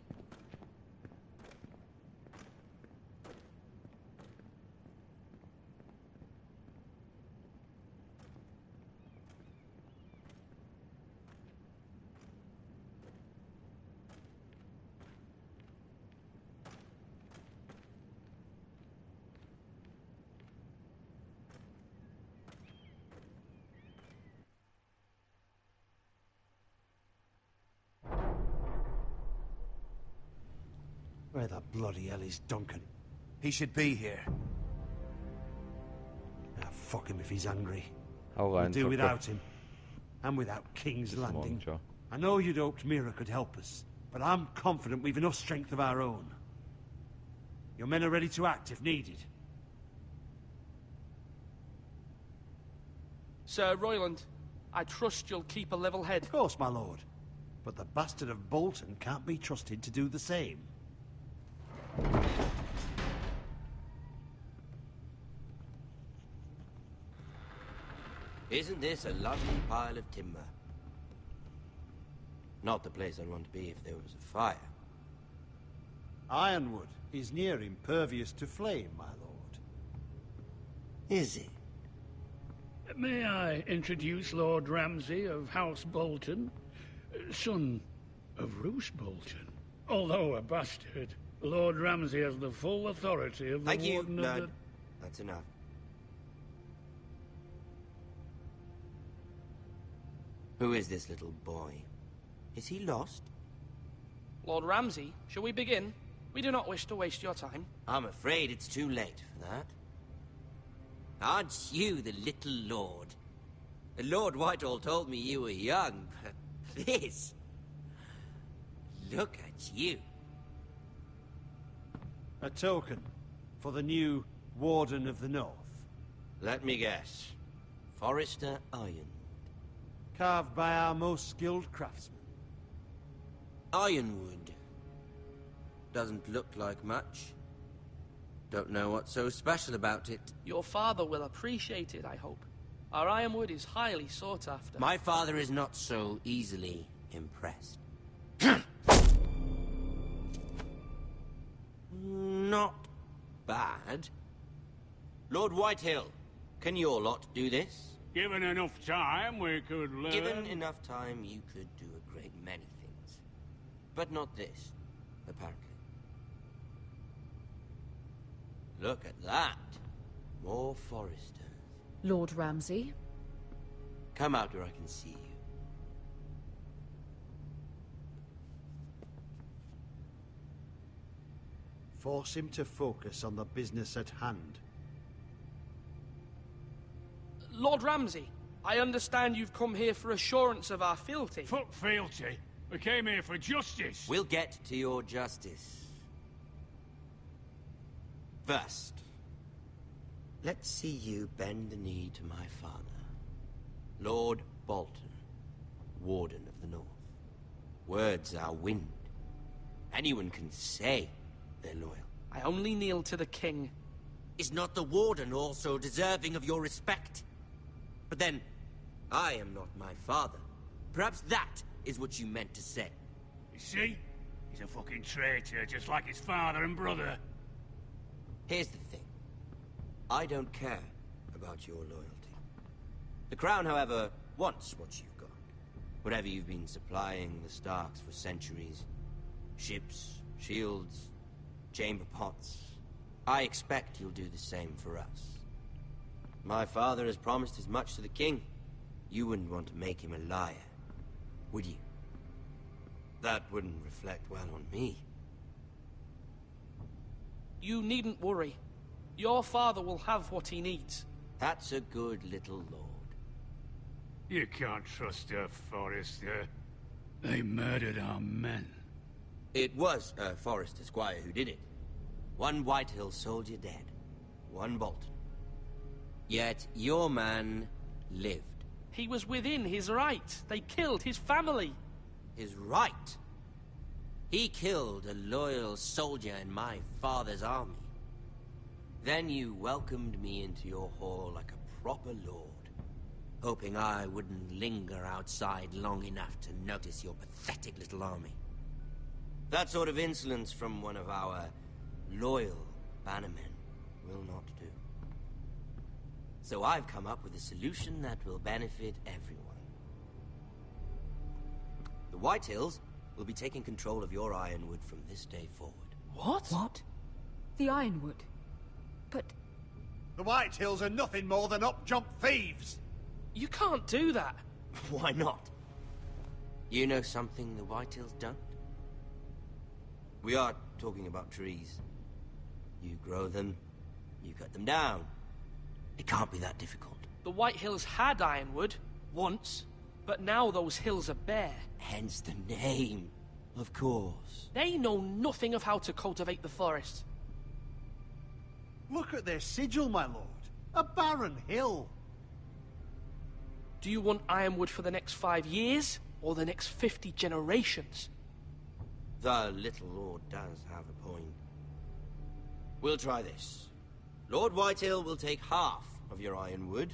Where the bloody hell is Duncan? He should be here. Ah, fuck him if he's hungry. Hau We'll rein, do Zocker. without him. And without King's Bis morgen, Landing. ciao. I know you'd hoped Mira could help us, but I'm confident we've enough strength of our own. Your men are ready to act if needed. Sir Royland, I trust you'll keep a level head. Of course, my lord. But the bastard of Bolton can't be trusted to do the same. Isn't this a lovely pile of timber? Not the place I'd want to be if there was a fire. Ironwood is near impervious to flame, my lord. Is it? May I introduce Lord Ramsay of House Bolton? Son of Roose Bolton. Although a bastard, Lord Ramsay has the full authority of the Thank you, Warden of Lord. the... That's enough. Who is this little boy? Is he lost? Lord Ramsay, shall we begin? We do not wish to waste your time. I'm afraid it's too late for that. Aren't you the little lord? Lord Whitehall told me you were young, but this... Look at you. A token for the new Warden of the North. Let me guess. Forrester Ironwood. Carved by our most skilled craftsmen. Ironwood. Doesn't look like much. Don't know what's so special about it. Your father will appreciate it, I hope. Our ironwood is highly sought after. My father is not so easily impressed. Not bad. Lord Whitehill, can your lot do this? Given enough time, we could learn... Given enough time, you could do a great many things. But not this, apparently. Look at that. More Foresters. Lord Ramsay? Come out where I can see you. Force him to focus on the business at hand. Lord Ramsay, I understand you've come here for assurance of our fealty. Fuck fealty. We came here for justice. We'll get to your justice. First, let's see you bend the knee to my father, Lord Bolton, Warden of the North. Words are wind. Anyone can say they're loyal. I only kneel to the king. Is not the Warden also deserving of your respect? But then, I am not my father. Perhaps that is what you meant to say. You see? He's a fucking traitor, just like his father and brother. Here's the thing. I don't care about your loyalty. The Crown, however, wants what you've got. Whatever you've been supplying the Starks for centuries. Ships, shields, chamber pots. I expect you'll do the same for us. My father has promised as much to the king. You wouldn't want to make him a liar, would you? That wouldn't reflect well on me. You needn't worry. Your father will have what he needs. That's a good little lord. You can't trust her, Forrester. They murdered our men. It was a Forrester squire who did it. One Whitehill soldier dead. One Bolton. Yet your man lived. He was within his right. They killed his family. His right? He killed a loyal soldier in my father's army. Then you welcomed me into your hall like a proper lord, hoping I wouldn't linger outside long enough to notice your pathetic little army. That sort of insolence from one of our loyal bannermen will not do. So I've come up with a solution that will benefit everyone. The Whitehills will be taking control of your Ironwood from this day forward. What? What? The Ironwood? But... The Whitehills are nothing more than up-jump thieves! You can't do that. Why not? You know something the Whitehills don't? We are talking about trees. You grow them, you cut them down. It can't be that difficult. The White Hills had ironwood, once, but now those hills are bare. Hence the name, of course. They know nothing of how to cultivate the forest. Look at their sigil, my lord. A barren hill. Do you want ironwood for the next 5 years, or the next 50 generations? The little lord does have a point. We'll try this. Lord Whitehill will take half of your ironwood,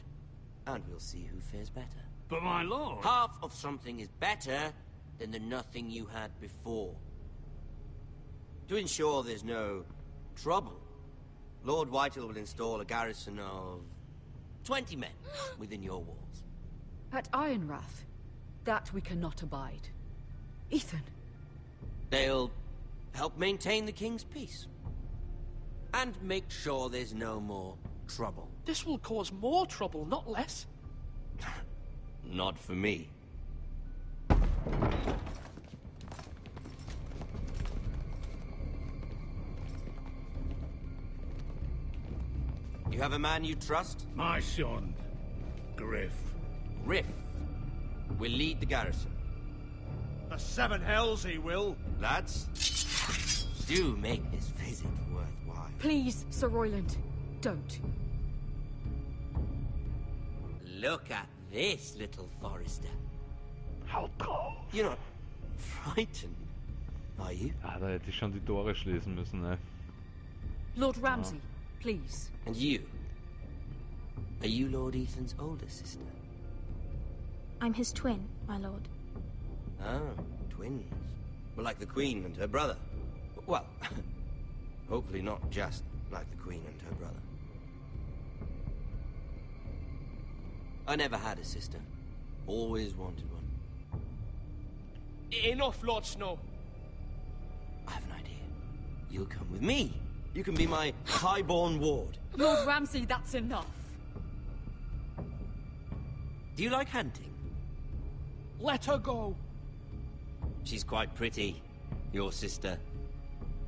and we'll see who fares better. But my lord... Half of something is better than the nothing you had before. To ensure there's no trouble, Lord Whitehill will install a garrison of 20 men within your walls. At Ironrath, that we cannot abide. Ethan, They'll help maintain the king's peace. And make sure there's no more trouble. This will cause more trouble, not less. Not for me. You have a man you trust? My son, Griff. Griff will lead the garrison. The seven hells he will. Lads, do make this visit worthwhile. Please, Sir Royland, don't. Look at this, little Forester. How tall? You're not frightened, are you? Ah, da hätte ich schon die Tore schließen müssen, ne? Lord Ramsay, please. And you? Are you Lord Ethan's older sister? I'm his twin, my lord. Oh, twins. Well, like the Queen and her brother. Well, hopefully not just like the Queen and her brother. I never had a sister. Always wanted one. Enough, Lord Snow. I have an idea. You'll come with me. You can be my highborn ward. Lord Ramsay, that's enough. Do you like hunting? Let her go. She's quite pretty, your sister.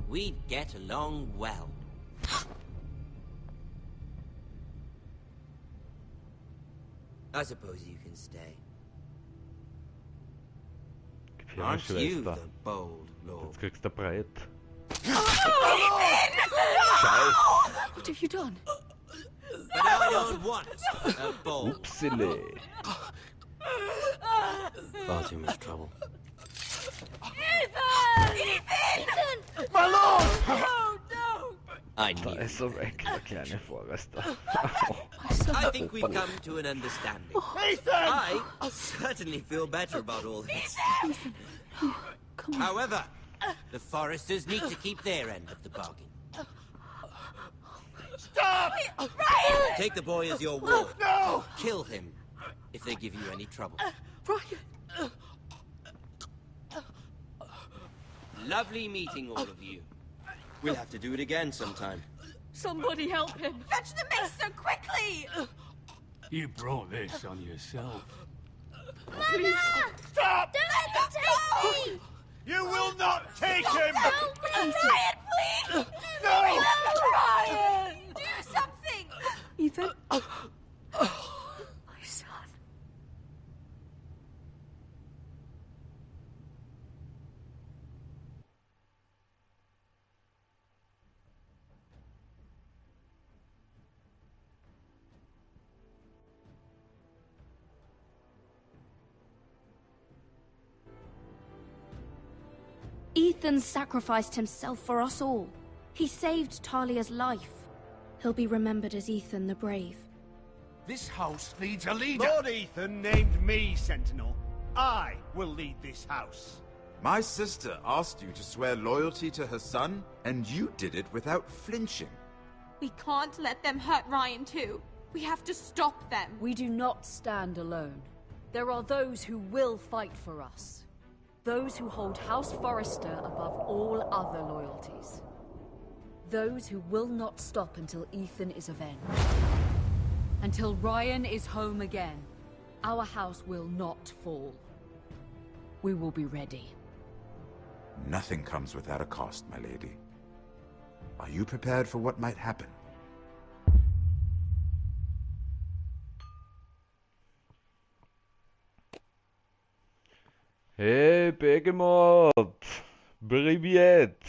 We'd get along well. I suppose you can stay. Aren't you the bold lord? Jetzt kriegst du Breit. What have you done? But I don't want a bold. Oopsile. Far too much trouble. Ethan! Ethan! My lord! No, no! I Da knew. ist er weg, der kleine Forester. I think we've come to an understanding. Ethan! I certainly feel better about all this. Ethan, no, come on. However, the Foresters need to keep their end of the bargain. Stop! Ryan! Take the boy as your ward. No! Kill him if they give you any trouble. Ryan! Lovely meeting all of you. We'll have to do it again sometime. Somebody help him! Fetch the maester quickly! You brought this on yourself. Please! Stop! Don't let him take me! You will not take him! Help me! Ryan, please! No! Ryan! Do something! Ethan? My son. Ethan sacrificed himself for us all. He saved Talia's life. He'll be remembered as Ethan the Brave. This house needs a leader. Lord Ethan named me Sentinel. I will lead this house. My sister asked you to swear loyalty to her son, and you did it without flinching. We can't let them hurt Ryan too. We have to stop them. We do not stand alone. There are those who will fight for us. Those who hold House Forrester above all other loyalties. Those who will not stop until Ethan is avenged. Until Ryan is home again, our house will not fall. We will be ready. Nothing comes without a cost, my lady. Are you prepared for what might happen? Hey, Begemot! Privet!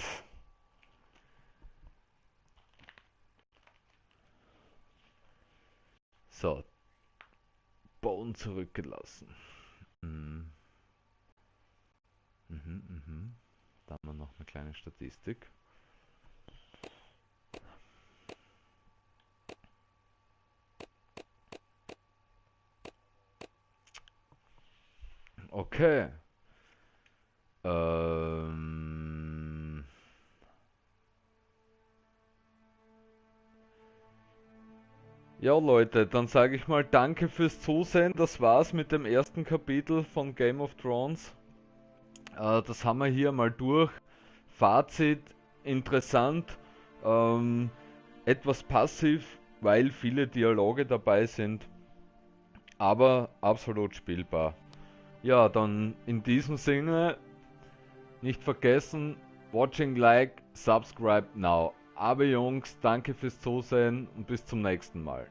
So. Boden zurückgelassen. Da haben wir noch eine kleine Statistik. Okay. Ja Leute, dann sage ich mal danke fürs Zusehen. Das war's mit dem ersten Kapitel von Game of Thrones. Das haben wir hier mal durch. Fazit, interessant, etwas passiv, weil viele Dialoge dabei sind, aber absolut spielbar. Ja, dann in diesem Sinne, nicht vergessen, watching, like, subscribe now. Aber Jungs, danke fürs Zusehen und bis zum nächsten Mal.